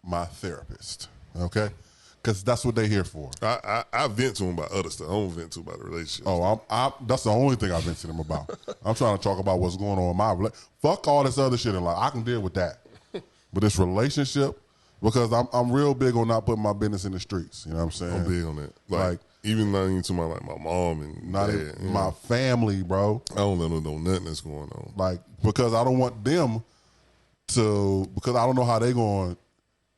[SPEAKER 1] My therapist. Okay? Because that's what they're here for.
[SPEAKER 3] I vent to them about other stuff. I don't vent to them about the relationship.
[SPEAKER 1] Oh, that's the only thing I vent to them about. I'm trying to talk about what's going on in my relationship. Fuck all this other shit in life. I can deal with that. But this relationship, because I'm real big on not putting my business in the streets. You know what I'm saying?
[SPEAKER 3] I'm big on that. Like even not even to my mom and
[SPEAKER 1] not
[SPEAKER 3] dad,
[SPEAKER 1] even my family, bro.
[SPEAKER 3] I don't let them know nothing that's going on.
[SPEAKER 1] Like, because I don't want them to, because I don't know how they're going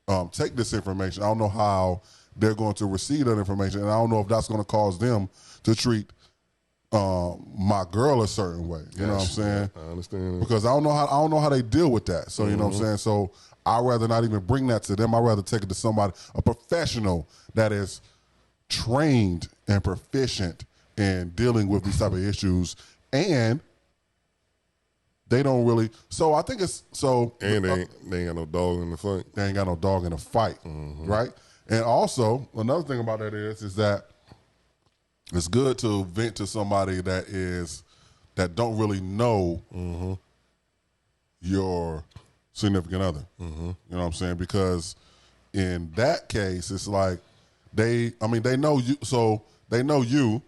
[SPEAKER 1] to take this information. I don't know how they're going to receive that information, and I don't know if that's going to cause them to treat my girl a certain way. You know what I'm saying?
[SPEAKER 3] I understand.
[SPEAKER 1] Because I don't know how they deal with that. So you know what I'm saying? So I'd rather not even bring that to them. I'd rather take it to somebody, a professional that is trained and proficient in dealing with these type of issues, and they don't really. So I think it's so.
[SPEAKER 3] And they ain't got no dog in the fight.
[SPEAKER 1] They ain't got no dog in the fight, right? And also another thing about that is that it's good to vent to somebody that don't really know your significant other. You know what I'm saying? Because in that case, it's like they know you, so they know you.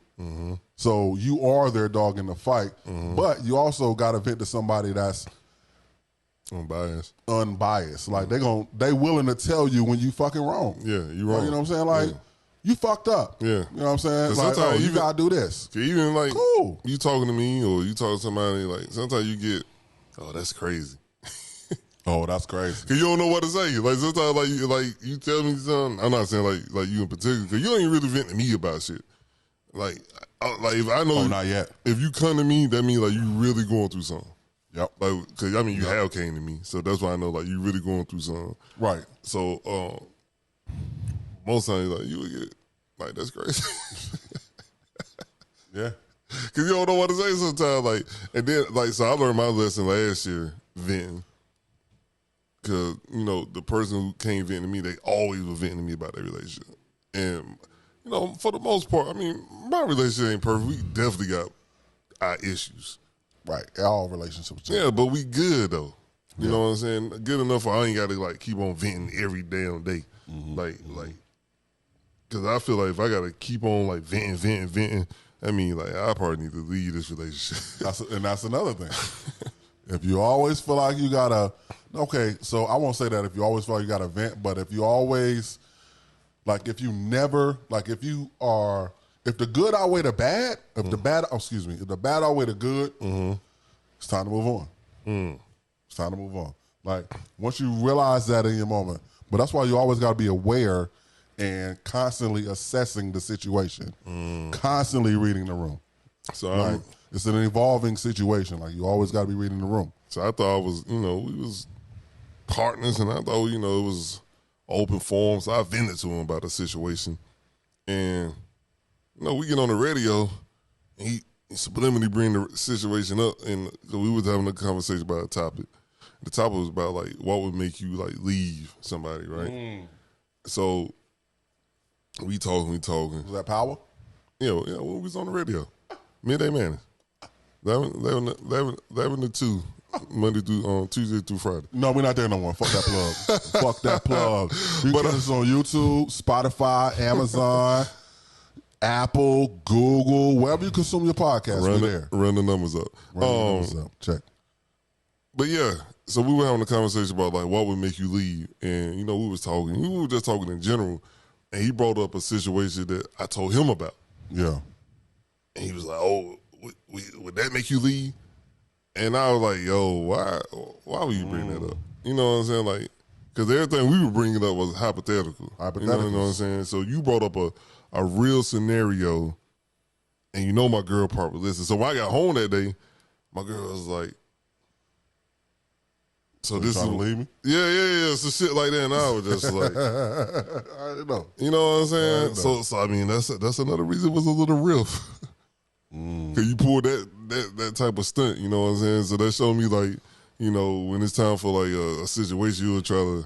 [SPEAKER 1] So you are their dog in the fight, but you also got to vent to somebody that's unbiased. Like they willing to tell you when you fucking wrong.
[SPEAKER 3] Yeah, you wrong.
[SPEAKER 1] You know what I'm saying? Like you fucked up.
[SPEAKER 3] Yeah,
[SPEAKER 1] you know what I'm saying? Like,
[SPEAKER 3] sometimes
[SPEAKER 1] you gotta do this.
[SPEAKER 3] Even like
[SPEAKER 1] cool.
[SPEAKER 3] You talking to me or you talking to somebody, like sometimes you get, oh, that's crazy.
[SPEAKER 1] Oh, that's crazy.
[SPEAKER 3] Cause you don't know what to say. Like sometimes, like you tell me something. I'm not saying like you in particular, cause you ain't really vent to me about shit. Like if I know,
[SPEAKER 1] not yet.
[SPEAKER 3] If you come to me, that means like you really going through something.
[SPEAKER 1] Yep.
[SPEAKER 3] Like, cause I mean you have came to me, so that's why I know like you really going through something.
[SPEAKER 1] Right.
[SPEAKER 3] So most times like you would get like that's crazy.
[SPEAKER 1] Yeah.
[SPEAKER 3] Cause you don't know what to say sometimes. Like, and then like so I learned my lesson last year venting. Cause you know the person who came venting to me, they always were venting to me about their relationship, and you know for the most part, I mean my relationship ain't perfect. We definitely got our issues.
[SPEAKER 1] Right. All relationships.
[SPEAKER 3] Yeah, but we good though. You know what I'm saying? Good enough for I ain't got to like keep on venting every damn day. Like, cause I feel like if I got to keep on like venting, I mean like I probably need to leave this relationship.
[SPEAKER 1] That's another thing. If you always feel like you gotta, okay, so I won't say that if you always feel like you gotta vent, but if you always, like if you never, like if the good outweigh the bad, if the bad outweigh the good, it's time to move on. It's time to move on. Like once you realize that in your moment, but that's why you always gotta be aware and constantly assessing the situation, constantly reading the room.
[SPEAKER 3] So
[SPEAKER 1] like, it's an evolving situation. Like you always got to be reading the room.
[SPEAKER 3] So I thought we was partners, and I thought it was open forum. So I vented to him about the situation, and we get on the radio, and he subliminally bring the situation up, and so we was having a conversation about a topic. The topic was about like what would make you like leave somebody, right? So we talking.
[SPEAKER 1] Was that power?
[SPEAKER 3] Yeah, when we was on the radio. Midday Madness. 11 to 2, Monday through Tuesday through Friday.
[SPEAKER 1] No, we're not there no more. Fuck that plug. Fuck that plug. You can get us on YouTube, Spotify, Amazon, Apple, Google, wherever you consume your podcast. We're there.
[SPEAKER 3] Run the numbers up.
[SPEAKER 1] Check.
[SPEAKER 3] But yeah, so we were having a conversation about like what would make you leave, and we was talking. We were just talking in general, and he brought up a situation that I told him about.
[SPEAKER 1] Yeah.
[SPEAKER 3] And he was like, "Oh, would that make you leave?" And I was like, "Yo, why would you bring that up?" You know what I'm saying? Like, because everything we were bringing up was hypothetical. You know what I'm saying? So you brought up a real scenario, and my girl probably listened. So when I got home that day, my girl was like, "So this is
[SPEAKER 1] trying to leave me?"
[SPEAKER 3] Yeah. So shit like that, and I was just like,
[SPEAKER 1] I don't know.
[SPEAKER 3] You know what I'm saying? So I mean, that's another reason it was a little riff. Cause you pulled that type of stunt, you know what I'm saying? So that showed me like, when it's time for like a situation, you'll try to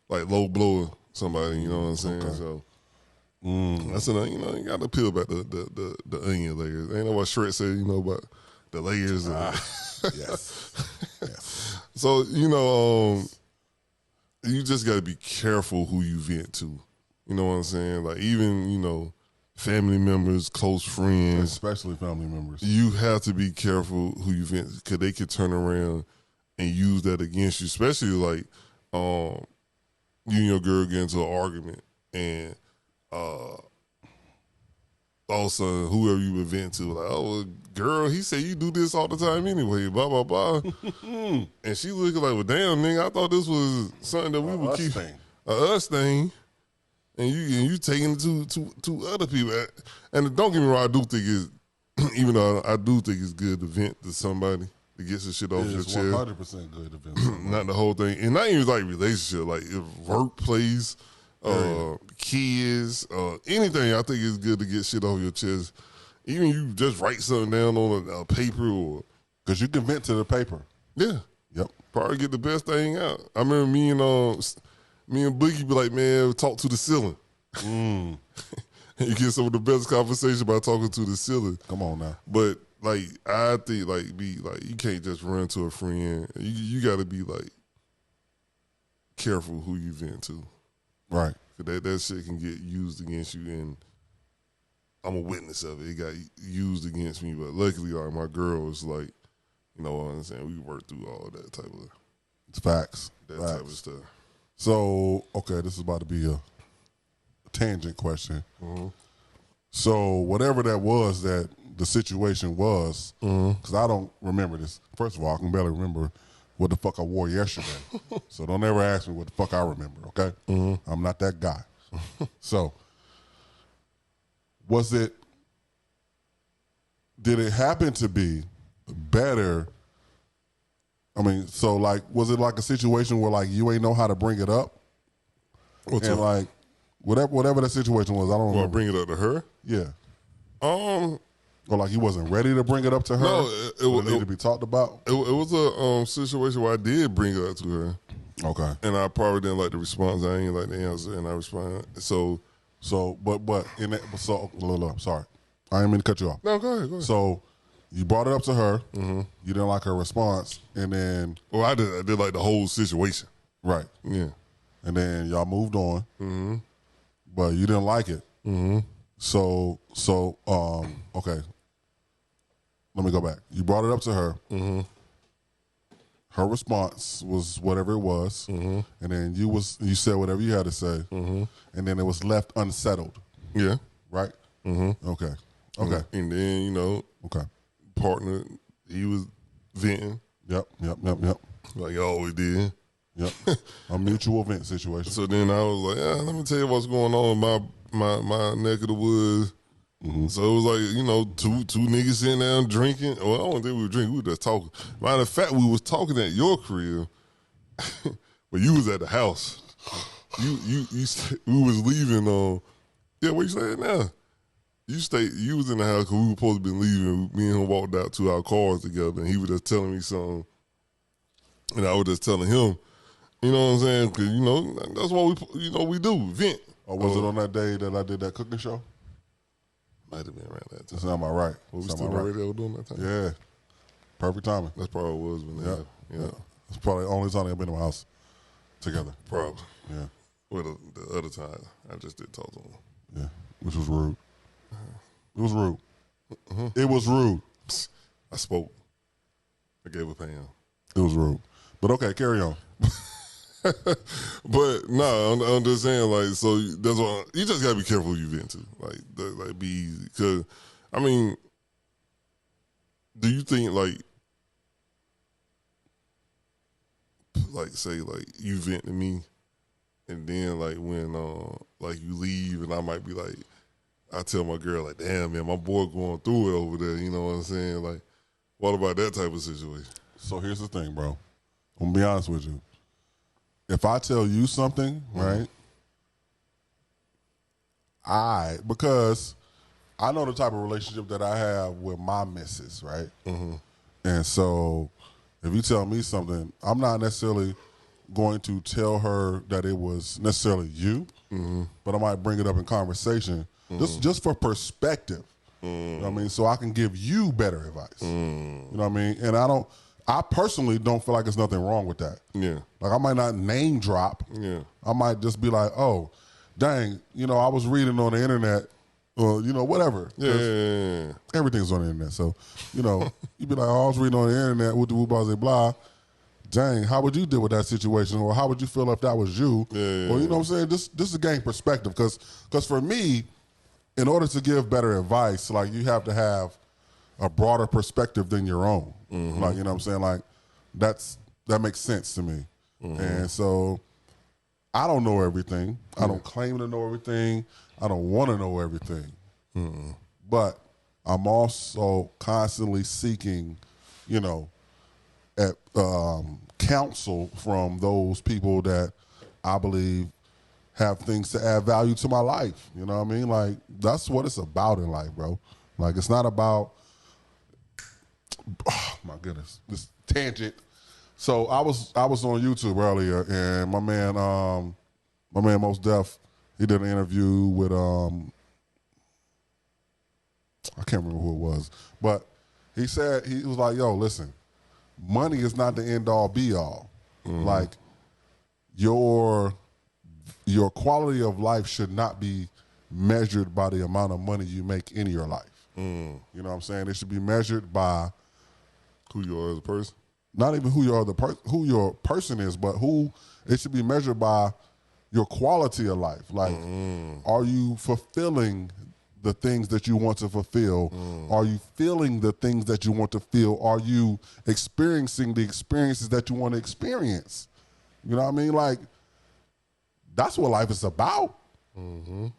[SPEAKER 3] like low blow somebody, you know what I'm saying? Okay. So that's another, you got to peel back the onion layers. Ain't know what Shrek said, about the layers.
[SPEAKER 1] Yes.
[SPEAKER 3] So you just got to be careful who you vent to. You know what I'm saying? Like even family members, close friends.
[SPEAKER 1] Especially family members.
[SPEAKER 3] You have to be careful who you vent, because they could turn around and use that against you, especially like you and your girl get into an argument, and all of a sudden, whoever you been venting to, like, oh, well, girl, he said you do this all the time anyway, blah, blah, blah. And she looking like, well, damn, nigga, I thought this was something that we would keep. Us thing. And you taking it to other people. And don't get me wrong, I do think it's, even though I do think it's good to vent to somebody to get some shit off your chest.
[SPEAKER 1] It's 100% good to vent to somebody.
[SPEAKER 3] Not the whole thing. And not even like relationship, like if workplace, kids, anything, I think it's good to get shit off your chest. Even you just write something down on a paper or.
[SPEAKER 1] Because you can vent to the paper.
[SPEAKER 3] Yeah.
[SPEAKER 1] Yep.
[SPEAKER 3] Probably get the best thing out. I remember me and Boogie be like, man, talk to the ceiling. You get some of the best conversation by talking to the ceiling.
[SPEAKER 1] Come on now.
[SPEAKER 3] But like, I think you can't just run to a friend. You got to be like careful who you vent to.
[SPEAKER 1] Right.
[SPEAKER 3] Cause that shit can get used against you, and I'm a witness of it. It got used against me, but luckily, like my girl was like, you know what I'm saying? We worked through all that type of.
[SPEAKER 1] It's facts.
[SPEAKER 3] That type of stuff.
[SPEAKER 1] So, okay, this is about to be a tangent question. So, whatever that was that the situation was, because I don't remember this. First of all, I can barely remember what the fuck I wore yesterday. So, don't ever ask me what the fuck I remember, okay? I'm not that guy. So, did it happen to be better? I mean, so like, was it like a situation where like you ain't know how to bring it up? And like, whatever that situation was, I don't know.
[SPEAKER 3] Bring it up to her?
[SPEAKER 1] Yeah. Or like you wasn't ready to bring it up to her?
[SPEAKER 3] No, it
[SPEAKER 1] needed to be talked about?
[SPEAKER 3] It was a situation where I did bring it up to her.
[SPEAKER 1] Okay.
[SPEAKER 3] And I probably didn't like the response. I ain't like the answer, and I responded.
[SPEAKER 1] But in that, sorry. I didn't mean to cut you off.
[SPEAKER 3] No, go ahead.
[SPEAKER 1] So you brought it up to her. You didn't like her response, and then
[SPEAKER 3] I did like the whole situation.
[SPEAKER 1] Right.
[SPEAKER 3] Yeah.
[SPEAKER 1] And then y'all moved on. But you didn't like it. So okay. Let me go back. You brought it up to her. Her response was whatever it was, and then you said whatever you had to say, and then it was left unsettled.
[SPEAKER 3] Yeah.
[SPEAKER 1] Right. Okay. Okay.
[SPEAKER 3] And then
[SPEAKER 1] Okay.
[SPEAKER 3] Partner, he was venting.
[SPEAKER 1] Yep.
[SPEAKER 3] Like you always did.
[SPEAKER 1] Yep. A mutual vent situation.
[SPEAKER 3] So then I was like, let me tell you what's going on in my neck of the woods. So it was like, two niggas sitting down drinking. Well, I don't think we were drinking. We were just talking. Matter of fact, we was talking at your crib, but you was at the house. We was leaving. Where you staying now? You was in the house because we were supposed to be leaving. Me and him walked out to our cars together, and he was just telling me something, and I was just telling him. You know what I'm saying? Because that's what we do, vent.
[SPEAKER 1] Or was it on that day that I did that cooking show?
[SPEAKER 3] Might have been around that time.
[SPEAKER 1] That sound about right.
[SPEAKER 3] We still on the radio doing that time?
[SPEAKER 1] Yeah. Perfect timing.
[SPEAKER 3] That's probably what it was. Yeah.
[SPEAKER 1] It's probably the only time they've been in my house together.
[SPEAKER 3] Probably.
[SPEAKER 1] Yeah.
[SPEAKER 3] Well, the other time, I just did talk to him.
[SPEAKER 1] Yeah. Which was rude. It was rude. It was rude.
[SPEAKER 3] I spoke. I gave a pound.
[SPEAKER 1] It was rude. But okay, carry on.
[SPEAKER 3] But no, I'm just saying, like, so that's why you just gotta be careful who you vent to. Like be easy. Because, I mean, do you think, like say, like, you vent to me, and then, like, when, like, you leave, and I might be like, I tell my girl, like, damn, man, my boy going through it over there, you know what I'm saying? Like, what about that type of situation?
[SPEAKER 1] So here's the thing, bro. I'm going to be honest with you. If I tell you something, right, because I know the type of relationship that I have with my missus, right? And so if you tell me something, I'm not necessarily going to tell her that it was necessarily you, but I might bring it up in conversation just for perspective. You know what I mean? So I can give you better advice. You know what I mean? And I personally don't feel like there's nothing wrong with that.
[SPEAKER 3] Yeah.
[SPEAKER 1] Like I might not name drop. Yeah. I might just be like, oh, dang, I was reading on the internet, or, whatever.
[SPEAKER 3] Yeah.
[SPEAKER 1] Everything's on the internet. So, you'd be like, oh, I was reading on the internet, blah, blah, blah. dang, how would you deal with that situation? Or how would you feel if that was you?
[SPEAKER 3] Yeah.
[SPEAKER 1] Or you know what I'm saying? This is gain perspective. Because for me, in order to give better advice, like you have to have a broader perspective than your own. Like, you know what I'm saying? Like that makes sense to me. And so I don't know everything. I don't claim to know everything. I don't want to know everything. But I'm also constantly seeking, you know, at counsel from those people that I believe have things to add value to my life. You know what I mean? Like, that's what it's about in life, bro. Like, it's not about, oh my goodness, this tangent. So I was on YouTube earlier, and my man Mos Def, he did an interview with I can't remember who it was, but he was like, yo, listen, money is not the end all be all. Like, your quality of life should not be measured by the amount of money you make in your life. You know what I'm saying? It should be measured by
[SPEAKER 3] who you are as a person.
[SPEAKER 1] Not even who your person is, but it should be measured by your quality of life. Like, are you fulfilling the things that you want to fulfill? Are you feeling the things that you want to feel? Are you experiencing the experiences that you want to experience? You know what I mean? Like, that's what life is about.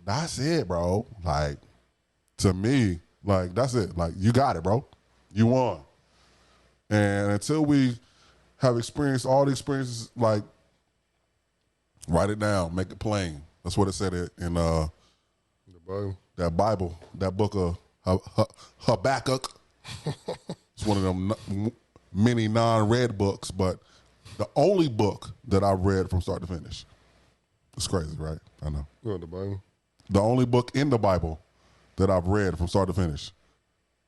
[SPEAKER 1] That's it, bro. Like, to me, like, that's it. Like, you got it, bro. You won. And until we have experienced all the experiences, like, write it down, make it plain. That's what it said in the
[SPEAKER 3] Bible.
[SPEAKER 1] That book of Habakkuk. It's one of them many non-read books, but the only book that I've read from start to finish. It's crazy, right? I know.
[SPEAKER 3] Oh, the Bible.
[SPEAKER 1] The only book in the Bible that I've read from start to finish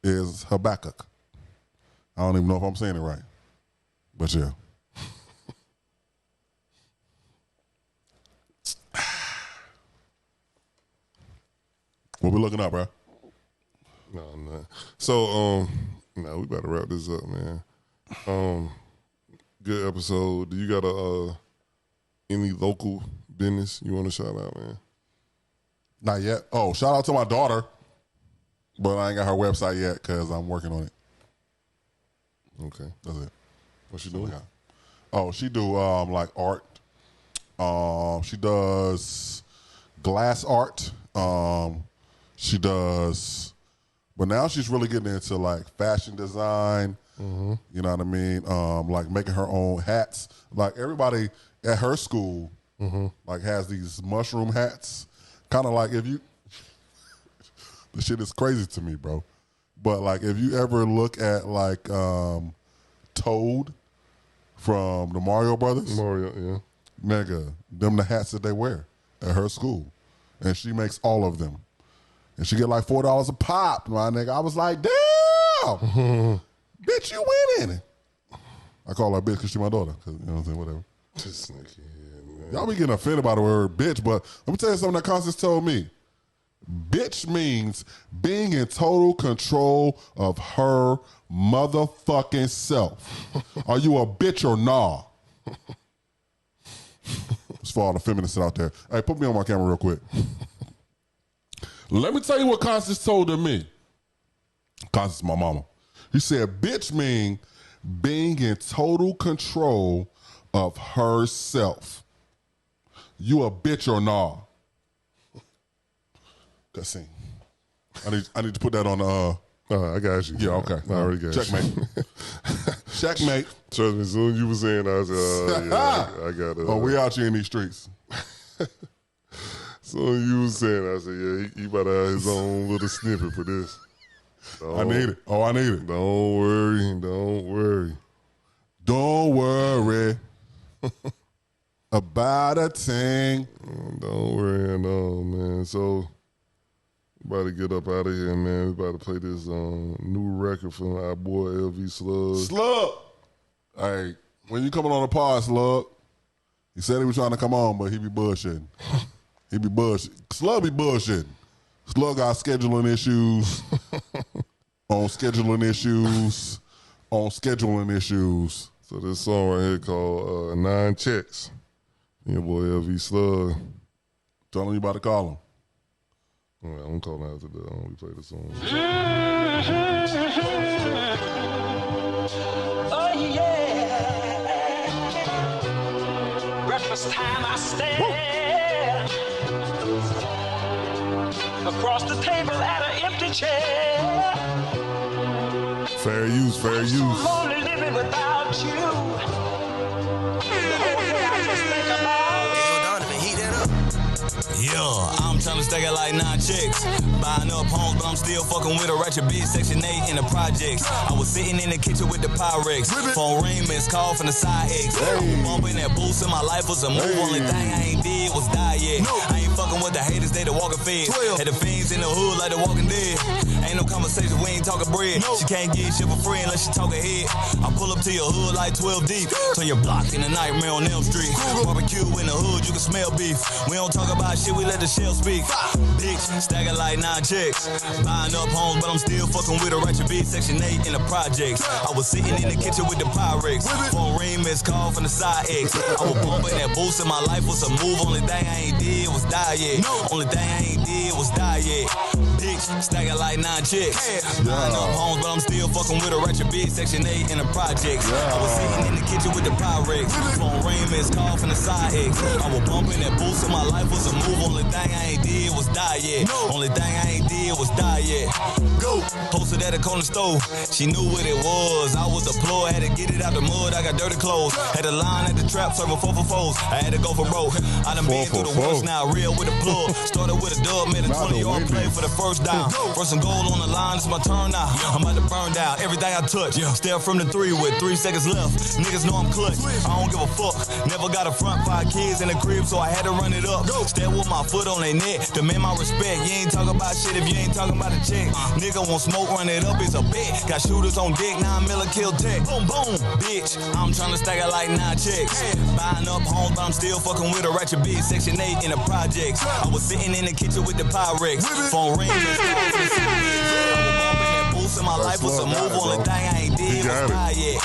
[SPEAKER 1] is Habakkuk. I don't even know if I'm saying it right, but yeah. What we looking up, bro?
[SPEAKER 3] No, I'm not. So, we better wrap this up, man. Good episode. Do you got any local business you want to shout out, man?
[SPEAKER 1] Not yet. Oh, shout out to my daughter, but I ain't got her website yet because I'm working on it.
[SPEAKER 3] Okay,
[SPEAKER 1] That's it.
[SPEAKER 3] what she doing?
[SPEAKER 1] Oh, she do like art. She does glass art. She does, but now she's really getting into like fashion design. You know what I mean? Like making her own hats. Like everybody at her school, like has these mushroom hats. Kind of like if you, the shit is crazy to me, bro. But like if you ever look at like Toad from the Mario Brothers,
[SPEAKER 3] Mario, yeah.
[SPEAKER 1] nigga, them the hats that they wear at her school, and she makes all of them, and she get like $4 a pop, my nigga. I was like, damn, bitch, you winning. I call her bitch because she my daughter, cause, you know what I'm saying, whatever.
[SPEAKER 3] This nigga here, man.
[SPEAKER 1] Y'all be getting offended by the word bitch, but let me tell you something that Constance told me. Bitch means being in total control of her motherfucking self. Are you a bitch or nah? It's for all the feminists out there. Hey, put me on my camera real quick. Let me tell you what Constance told me. Constance, my mama. He said, bitch mean being in total control of herself. You a bitch or nah? Let's see. I need to put that on
[SPEAKER 3] I got you.
[SPEAKER 1] yeah, okay.
[SPEAKER 3] I already got
[SPEAKER 1] Checkmate.
[SPEAKER 3] you.
[SPEAKER 1] Checkmate.
[SPEAKER 3] Trust me, as soon as you were saying, I said, yeah, I got it.
[SPEAKER 1] Oh, we out here in these streets.
[SPEAKER 3] So you was saying, I said, yeah, he about to have his own little snippet for this.
[SPEAKER 1] I need it. Oh, I need it.
[SPEAKER 3] Don't worry.
[SPEAKER 1] Don't worry about a thing.
[SPEAKER 3] Don't worry at all, man. So, about to get up out of here, man. We about to play this new record from our boy Lv Slugg.
[SPEAKER 1] Slug. Hey, when you coming on the pod, Slug? He said he was trying to come on, but he be bullshitting. He be bullshitting. Slug be bullshitting. Slug got scheduling issues. On scheduling issues.
[SPEAKER 3] So this song right here called 9 Checks. Your boy Lv Slugg.
[SPEAKER 1] Tell him you about to call him.
[SPEAKER 3] All right, I'm calling after we play the song.
[SPEAKER 5] Oh yeah. Breakfast time I stand across the table at an empty chair.
[SPEAKER 3] Fair use, fair use.
[SPEAKER 5] I'm lonely living without you. The whole day I just think about.
[SPEAKER 2] Hey, yo, Donovan, heat that up.
[SPEAKER 6] Yeah, I'm tryna stack it like 9 chicks. Buying up homes, but I'm still fucking with a ratchet bitch. Section 8 in the projects. I was sitting in the kitchen with the Pyrex. Phone ring, missed call from the side X. I was bumping that boost in my life was a move. Only thing I ain't did was die yet. I ain't fucking with the haters, they the walking fed. Had the fiends in the hood like the walking dead. Ain't no conversation, we ain't talking bread. She can't get shit for free unless she talk ahead. I pull up to your hood like 12 deep. Turn your block in the nightmare on Elm Street. Barbecue in the hood, you can smell beef. We don't talk about shit, we let the shell speak. Bitch, stacking like 9 checks. Buying up homes, but I'm still fucking with a ratchet bitch. Section 8 in the projects. I was sitting in the kitchen with the Pyrex. Phone ring, missed call from the side X. I was bumping that boost in my life was a move. Only thing I ain't did was die yet. Only thing I ain't did was die yet. Bitch, stacking like 9 checks. Buying up homes, but I'm still fucking with a ratchet bitch. Section 8 in the projects. I was sitting in the kitchen with the Pyrex. Phone ring, missed call from the side X. I was bumping that boost in my life was a move. Only thing I ain't did was die yet. Only thing I ain't did was die yet. Go. Posted at a corner store. She knew what it was. I was a ploy. Had to get it out the mud. I got dirty clothes. Had a line at the trap serving 4 for 4s. I had to go for broke. I done been through the worst now. Real with a plug. Started with a dub. Made a 20-yard play for the first down. First and goal on the line. It's my turn now. I'm about to burn down everything I touch. Stare from the 3 with 3 seconds left. Niggas know I'm clutch. I don't give a fuck. Never got a front 5 kids in the crib, so I had to run it up. Stand with my foot on their neck. Demand my respect. You ain't talking about shit if you ain't talking about a check. Nigga want smoke, run it up, it's a bet. Got shooters on deck, 9 miller kill tech. Boom, boom, bitch. I'm tryna stack it like 9 checks. Buying up homes, but I'm still fucking with a ratchet bitch. Section 8 in the projects. I was sitting in the kitchen with the Pyrex. Phone ring, missed call from the side X. I was bumping that boost in my life was a move. Only thing I ain't did was die yet.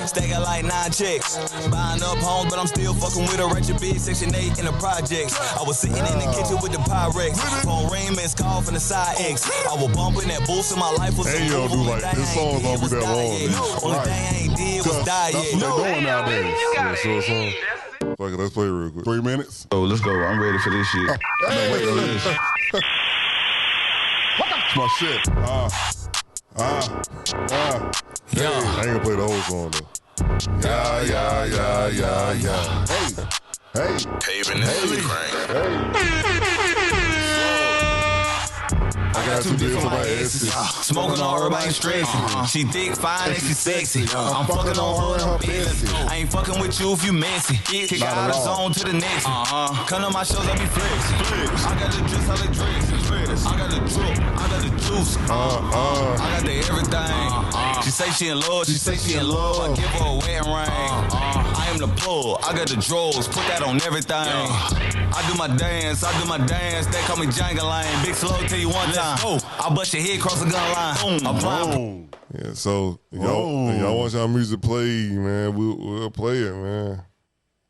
[SPEAKER 6] Stack it like 9 checks. Buying up homes, but I'm still fucking with a ratchet bitch. Section 8 in the projects. I was sitting in the kitchen with the Pyrex. Phone ring, missed call from the side X. I was bumping that boost in my life was a
[SPEAKER 3] Hey, yo,
[SPEAKER 6] move.
[SPEAKER 3] dude,
[SPEAKER 6] Only
[SPEAKER 3] like,
[SPEAKER 6] thing
[SPEAKER 3] this
[SPEAKER 6] I
[SPEAKER 3] song
[SPEAKER 6] ain't
[SPEAKER 3] don't
[SPEAKER 6] did
[SPEAKER 3] be
[SPEAKER 6] was
[SPEAKER 3] that
[SPEAKER 6] die
[SPEAKER 3] long,
[SPEAKER 6] yet.
[SPEAKER 3] man.
[SPEAKER 6] Only thing I ain't did was die
[SPEAKER 1] That's
[SPEAKER 6] yet.
[SPEAKER 1] what they doing nowadays.
[SPEAKER 3] Yeah, so it's on. Fuck it, let's play it real quick.
[SPEAKER 1] 3 minutes.
[SPEAKER 7] Oh, let's go. I'm ready for this shit. I've been waiting on this.
[SPEAKER 1] It's my shit.
[SPEAKER 3] I ain't gonna play the whole song though. Yeah.
[SPEAKER 1] Hey.
[SPEAKER 6] Paving the
[SPEAKER 3] I got 2 bits for my exes.
[SPEAKER 6] Smoking on her, I ain't stressing. She thick, fine, and she sexy. I'm fucking on her and her business. I ain't fucking with you if you messy. Kick her out of zone to the next. Come to my shows, I be flexing. I got the dress, I the dress. I got the drip, I got the juice. I got the everything. She say she in love, I give her a wedding ring. I am the plug, I got the drawers, put that on everything. I do my dance, they call me Jangaline. Big slow, tell you one time. I bust your head across the gun line. Apply.
[SPEAKER 3] Yeah, so if y'all want y'all music played, man, we'll play it, man.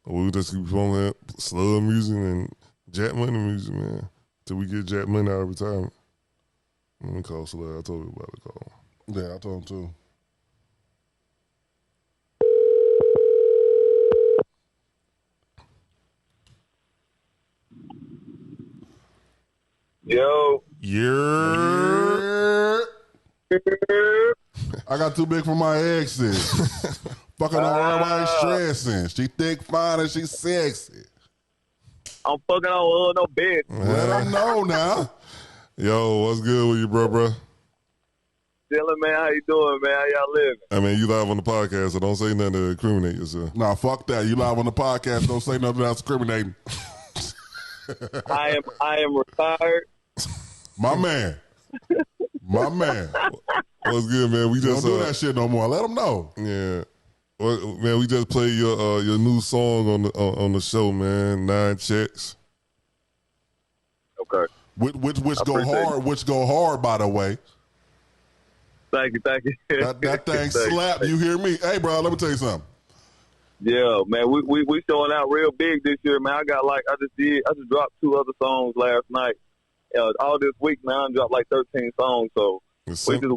[SPEAKER 3] We'll just keep playing Slugg music and Jack Money music, man, till we get Jack Money out of retirement. Let me call Slugg. I told you about the call.
[SPEAKER 1] Yeah, I told him too.
[SPEAKER 8] Yo.
[SPEAKER 3] Yeah.
[SPEAKER 1] I got too big for my exes. Fucking on her, I ain't stressing. She thick, fine, and she sexy.
[SPEAKER 8] I'm fucking on no bitch.
[SPEAKER 1] Let them know now.
[SPEAKER 3] Yo, what's good with you, bro?
[SPEAKER 8] Dylan, man, how you doing, man? How y'all living?
[SPEAKER 3] I mean, you live on the podcast, so don't say nothing to incriminate yourself.
[SPEAKER 1] Nah, fuck that. You live on the podcast. Don't say nothing that's discriminating.
[SPEAKER 8] I am retired.
[SPEAKER 1] My man.
[SPEAKER 3] What's good, man? We
[SPEAKER 1] Don't
[SPEAKER 3] just
[SPEAKER 1] do that shit no more. Let them know.
[SPEAKER 3] Yeah. Well, man, we just played your new song on the show, man. 9 Checks.
[SPEAKER 8] Okay.
[SPEAKER 1] Which go hard, by the way.
[SPEAKER 8] Thank you.
[SPEAKER 1] That thing slap. You hear me? Hey, bro, let me tell you something.
[SPEAKER 8] Yeah, man, we showing out real big this year, man. I just dropped 2 other songs last night. All this week, man, I dropped like 13 songs. So we
[SPEAKER 3] send it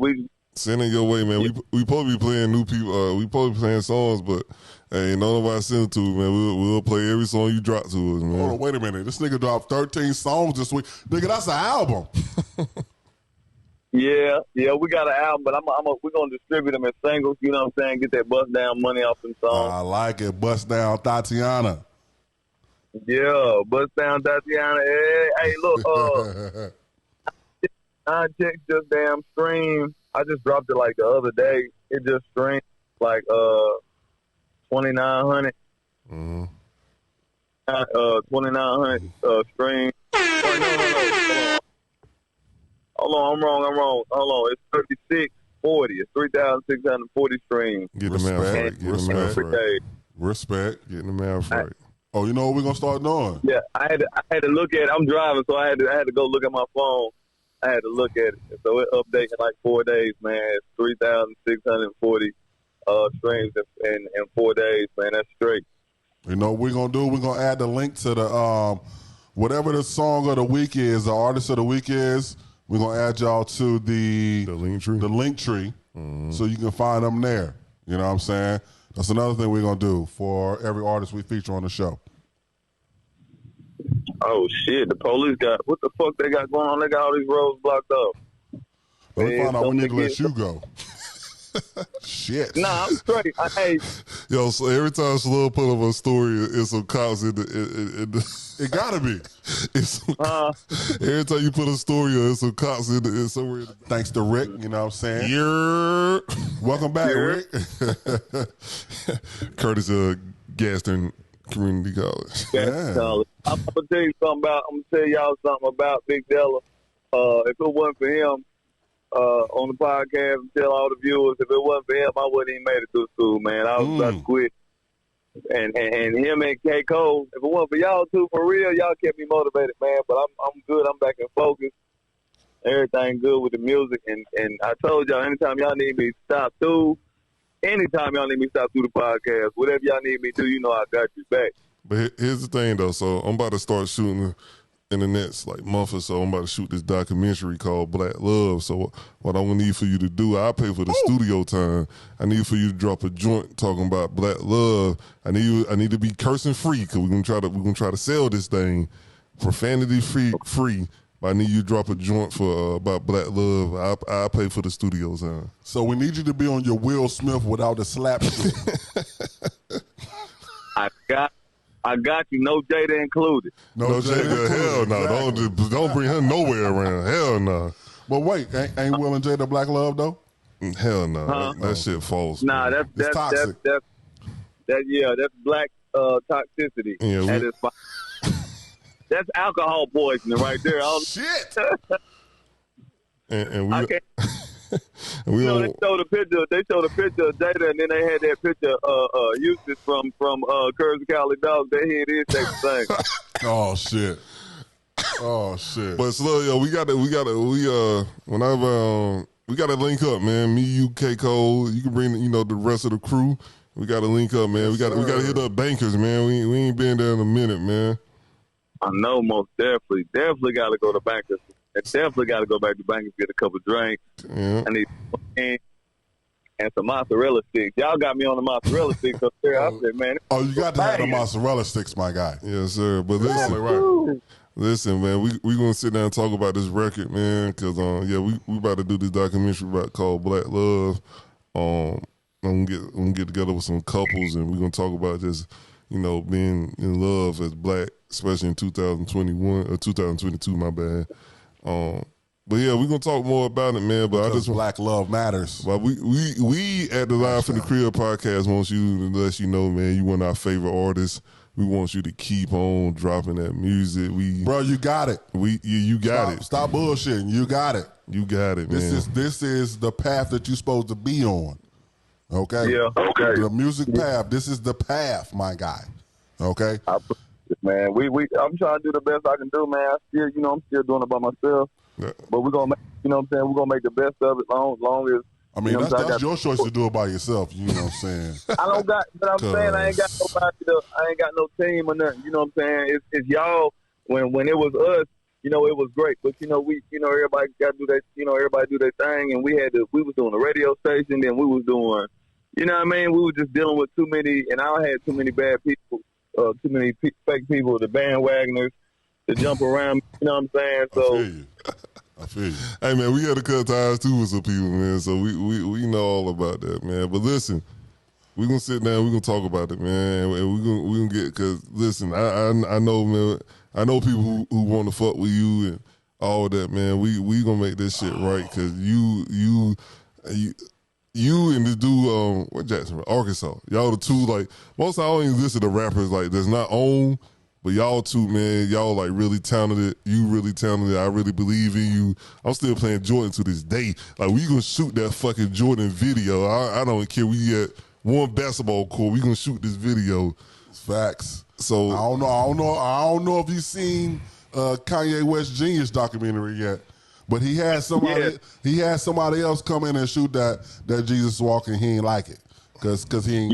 [SPEAKER 3] your way, man.
[SPEAKER 8] Yeah.
[SPEAKER 3] We supposed to be playing new people. We supposed to be playing songs, but ain't nobody send it to us, man. We'll play every song you drop to us, man.
[SPEAKER 1] Hold on, wait a minute. This nigga dropped 13 songs this week. Nigga, that's an album.
[SPEAKER 8] Yeah, we got an album, but we're gonna distribute them as singles. You know what I'm saying? Get that bust down money off them songs.
[SPEAKER 1] I like it. Bust down Tatiana.
[SPEAKER 8] Yeah, bust down Tatiana. Hey, look, I checked just damn stream. I just dropped it like the other day. It just streamed like 2,900. 2,900 streams. No. Hold on, I'm wrong. Hold on, it's 3,640. It's 3,640 streams.
[SPEAKER 3] Get the math right. Get the math right.
[SPEAKER 1] Respect.
[SPEAKER 3] Getting the math right.
[SPEAKER 1] Oh, you know what we're gonna start doing?
[SPEAKER 8] Yeah, I had to look at it. I'm driving, so I had to go look at my phone. I had to look at it. So it updates in like 4 days, man. It's 3,640 streams in 4 days, man. That's straight.
[SPEAKER 1] You know what we're gonna do? We're gonna add the link to the whatever the song of the week is, the artist of the week is. We're gonna add y'all to the link tree, so you can find them there. You know what I'm saying? That's another thing we're gonna do for every artist we feature on the show.
[SPEAKER 8] Oh shit! The police got what the fuck they got going on? They got all these roads blocked up.
[SPEAKER 1] Let me find out we need to let you go. Shit.
[SPEAKER 8] Nah, I'm straight.
[SPEAKER 3] Yo, so every time Slug put up a story, it's some cops in the
[SPEAKER 1] it gotta be.
[SPEAKER 3] Every time you put a story on, it's some cops in somewhere.
[SPEAKER 1] Thanks to Rick, you know what I'm saying? Welcome back, Rick.
[SPEAKER 3] Curtis Gaston Community College.
[SPEAKER 1] Yeah.
[SPEAKER 8] I'm gonna tell you something about. I'm gonna tell y'all something about Big Della. If it wasn't for him on the podcast, and tell all the viewers, if it wasn't for him, I wouldn't even made it through school, man. I was about to quit. And him and K. Cole, if it wasn't for y'all two, for real, y'all kept me motivated, man. But I'm good. I'm back in focus. Everything good with the music. And I told y'all, anytime y'all need me to stop through the podcast, whatever y'all need me to do, you know I got you back.
[SPEAKER 3] But here's the thing, though. So I'm about to start shooting in the next month or so. I'm about to shoot this documentary called Black Love. So what I'm gonna need for you to do, I'll pay for the studio time. I need for you to drop a joint talking about Black Love. I need to be cursing free because we're gonna try to sell this thing profanity free. But I need you to drop a joint for about Black Love. I'll pay for the studio time.
[SPEAKER 1] So we need you to be on your Will Smith without the slap shit.
[SPEAKER 8] I got you. No Jada included.
[SPEAKER 3] No Jada. Hell no. Exactly. Don't bring her nowhere around. Hell no.
[SPEAKER 1] But wait, ain't Will and Jada Black Love though?
[SPEAKER 3] Hell no. That shit false.
[SPEAKER 8] Nah, that's toxic. That's black toxicity.
[SPEAKER 3] Yeah,
[SPEAKER 8] that's alcohol poisoning right there.
[SPEAKER 1] Shit.
[SPEAKER 3] and we.
[SPEAKER 8] I can't.
[SPEAKER 3] We
[SPEAKER 8] they showed a picture. They showed a picture of Jada, and then they had that picture Eustace from Curves and Cali Dogs. They hear this thing.
[SPEAKER 1] Oh shit.
[SPEAKER 3] But slow, yo, we gotta link up, man. Me, you, K. Cole. You can bring the rest of the crew. We gotta link up, man. We gotta hit up Bankers, man. We ain't been there in a minute, man.
[SPEAKER 8] I know, most definitely gotta go to Bankers. I definitely got to go back to Bankers, get a couple drinks.
[SPEAKER 3] Yeah.
[SPEAKER 8] I need and some mozzarella sticks. Y'all got me on the mozzarella sticks up there. I said, man.
[SPEAKER 1] Oh, you got to have the mozzarella sticks, my guy.
[SPEAKER 3] Yes, sir. But listen, man, we going to sit down and talk about this record, man, because, we about to do this documentary called Black Love. I'm going to get together with some couples, and we're going to talk about just, being in love as black, especially in 2021 or 2022, my bad. But yeah, we're gonna talk more about it, man. But
[SPEAKER 1] because Black Love matters.
[SPEAKER 3] But we at the Live from the Crib podcast want you to let you know, man, you one of our favorite artists. We want you to keep on dropping that music.
[SPEAKER 1] Bro, you got it.
[SPEAKER 3] You got it.
[SPEAKER 1] Stop bullshitting. You got it.
[SPEAKER 3] You got it, man.
[SPEAKER 1] This is the path that you're supposed to be on. Okay.
[SPEAKER 8] Yeah. Okay.
[SPEAKER 1] The music path. This is the path, my guy. Okay.
[SPEAKER 8] Man, I'm trying to do the best I can do, man. I'm still doing it by myself.
[SPEAKER 3] Yeah.
[SPEAKER 8] But we're gonna make, we're gonna make the best of it long as
[SPEAKER 1] I mean,
[SPEAKER 8] You know what I'm saying?
[SPEAKER 1] that's your choice to do it by yourself. You know what I'm saying?
[SPEAKER 8] I don't got, but I'm saying I ain't got nobody. I ain't got no team or nothing. You know what I'm saying? It's y'all. When it was us, you know, it was great. But you know, everybody got to do that. You know, everybody do their thing, and we was doing a radio station, then we was doing, you know what I mean? We were just dealing with too many, and I had too many bad people, too many fake people, the bandwagoners, to jump around. You know what I'm saying? So.
[SPEAKER 1] I feel you.
[SPEAKER 3] Hey, man, we had to cut ties, too, with some people, man, so we know all about that, man. But listen, we're going to sit down, we're going to talk about it, man, and we're gonna get, because, listen, I know, man, I know people who want to fuck with you and all that, man. We going to make this shit right, because you and this dude, what Jackson, Arkansas, y'all the two, like, most I don't even listen to rappers, like, that's not on. But y'all two, man, y'all like really talented. You really talented. I really believe in you. I'm still playing Jordan to this day. Like, we gonna shoot that fucking Jordan video. I don't care. We at one basketball court. We gonna shoot this video.
[SPEAKER 1] Facts.
[SPEAKER 3] So
[SPEAKER 1] I don't know if you've seen Kanye West Genius documentary yet. But he had somebody. Yeah. He had somebody else come in and shoot that Jesus walk, and he ain't like it because he ain't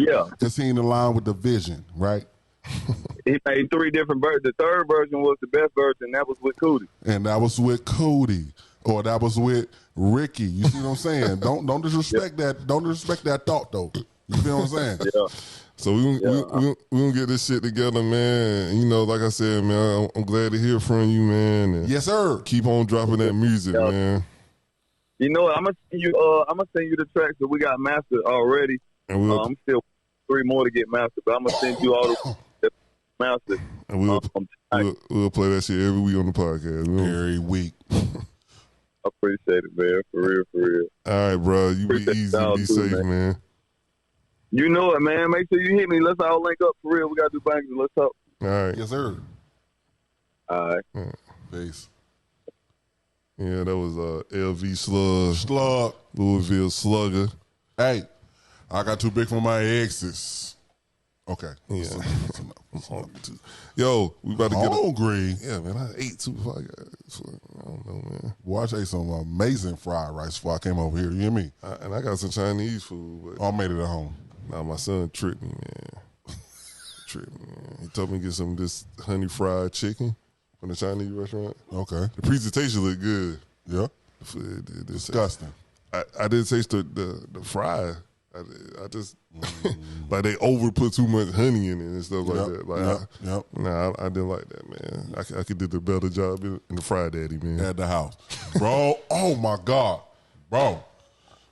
[SPEAKER 1] in line with the vision, right?
[SPEAKER 8] He made 3 different versions. The third version was the best version. That was with Cootie.
[SPEAKER 1] And that was with Cootie, or that was with Ricky. You see what I'm saying? Don't disrespect that. Don't disrespect that thought, though. You feel what I'm saying?
[SPEAKER 8] Yeah.
[SPEAKER 3] So we gonna get this shit together, man. And, you know, like I said, man, I'm glad to hear from you, man. And
[SPEAKER 1] yes, sir.
[SPEAKER 3] Keep on dropping that music, man.
[SPEAKER 8] You know what? I'm gonna send you the tracks that we got mastered already.
[SPEAKER 3] And
[SPEAKER 8] I'm still 3 more to get mastered, but I'm gonna send you all the mastered.
[SPEAKER 3] And we'll play that shit every week on the podcast.
[SPEAKER 1] Every week.
[SPEAKER 8] I appreciate it, man. For real.
[SPEAKER 3] All right, bro. You be easy, be safe, man.
[SPEAKER 8] You know it, man. Make sure you hit me. Let's all link up for real. We gotta do bangers. Let's talk.
[SPEAKER 3] All right.
[SPEAKER 1] Yes, sir.
[SPEAKER 8] All right.
[SPEAKER 1] Peace.
[SPEAKER 3] Yeah, that was Lv Slugg. Louisville Slugger.
[SPEAKER 1] Hey, I got too big for my exes. Okay.
[SPEAKER 3] Yeah. Yo, we about to get
[SPEAKER 1] hungry.
[SPEAKER 3] Yeah, man. I ate too. I don't know, man.
[SPEAKER 1] Well, I ate some amazing fried rice before I came over here. You hear me?
[SPEAKER 3] And I got some Chinese food. But
[SPEAKER 1] I made it at home.
[SPEAKER 3] Nah, my son tricked me, man. He told me to get some of this honey fried chicken from the Chinese restaurant.
[SPEAKER 1] Okay.
[SPEAKER 3] The presentation looked good.
[SPEAKER 1] Yeah. Disgusting.
[SPEAKER 3] I didn't taste the fry. I just like they over put too much honey in it and stuff like that. Like, I didn't like that, man. I could do the better job in the Fry Daddy, man.
[SPEAKER 1] At the house, bro. Oh my God, bro.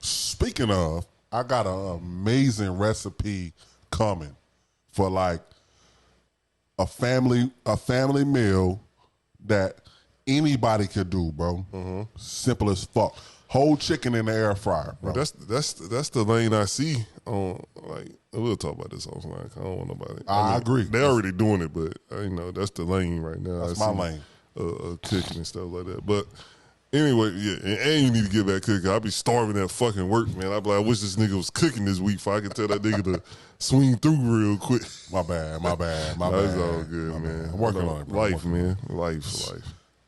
[SPEAKER 1] Speaking of, I got an amazing recipe coming for like a family meal that anybody could do, bro. Mm-hmm. Simple as fuck. Whole chicken in the air fryer, bro.
[SPEAKER 3] That's the lane I see on, like, we'll talk about this offline. I don't want nobody.
[SPEAKER 1] I agree.
[SPEAKER 3] They're already doing it, but you know, that's the lane right now.
[SPEAKER 1] That's my lane.
[SPEAKER 3] Cooking and stuff like that. But anyway, yeah, and you need to get back cooking. I be starving at fucking work, man. I be like, I wish this nigga was cooking this week so I could tell that nigga to swing through real quick.
[SPEAKER 1] My bad.
[SPEAKER 3] That's all good, man.
[SPEAKER 1] I'm working on it, bro.
[SPEAKER 3] Life, man. Life.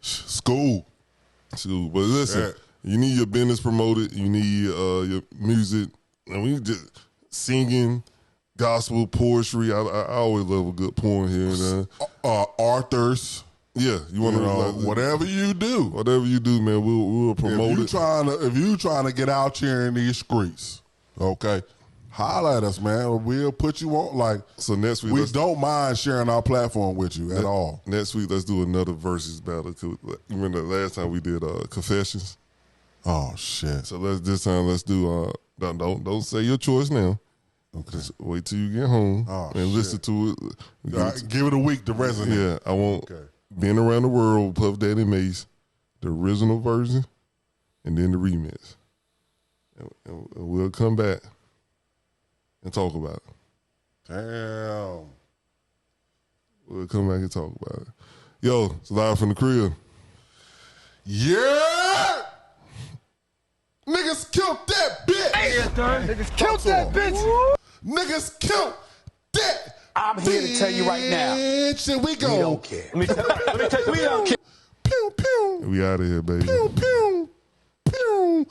[SPEAKER 1] School.
[SPEAKER 3] But listen, you need your business promoted. You need your music. And we just singing, gospel, poetry. I always love a good poem here and there.
[SPEAKER 1] Authors.
[SPEAKER 3] Yeah, you want to
[SPEAKER 1] whatever you do.
[SPEAKER 3] Whatever you do, man, we'll promote it.
[SPEAKER 1] If you trying to get out here in these streets, okay, holla at us, man. We'll put you on. Like,
[SPEAKER 3] so next week,
[SPEAKER 1] we don't mind sharing our platform with you at all.
[SPEAKER 3] Next week, let's do another versus battle. You remember the last time we did Confessions?
[SPEAKER 1] Oh shit!
[SPEAKER 3] So this time let's do don't say your choice now. Okay. Just wait till you get home and listen to it.
[SPEAKER 1] Give it a week to resonate.
[SPEAKER 3] Yeah, I want Being Around the World, Puff Daddy Mace, the original version, and then the remix. And we'll come back and talk about it.
[SPEAKER 1] Damn.
[SPEAKER 3] We'll come back and talk about it. Yo, it's live from the crib.
[SPEAKER 1] Yeah! Niggas killed that bitch!
[SPEAKER 4] Niggas killed that bitch!
[SPEAKER 1] Niggas killed that
[SPEAKER 9] I'm here to tell you right now.
[SPEAKER 1] Here we go.
[SPEAKER 9] We don't care. Let me tell you, we don't care.
[SPEAKER 1] Pew, pew.
[SPEAKER 3] We out of here, baby.
[SPEAKER 1] Pew, pew. Pew.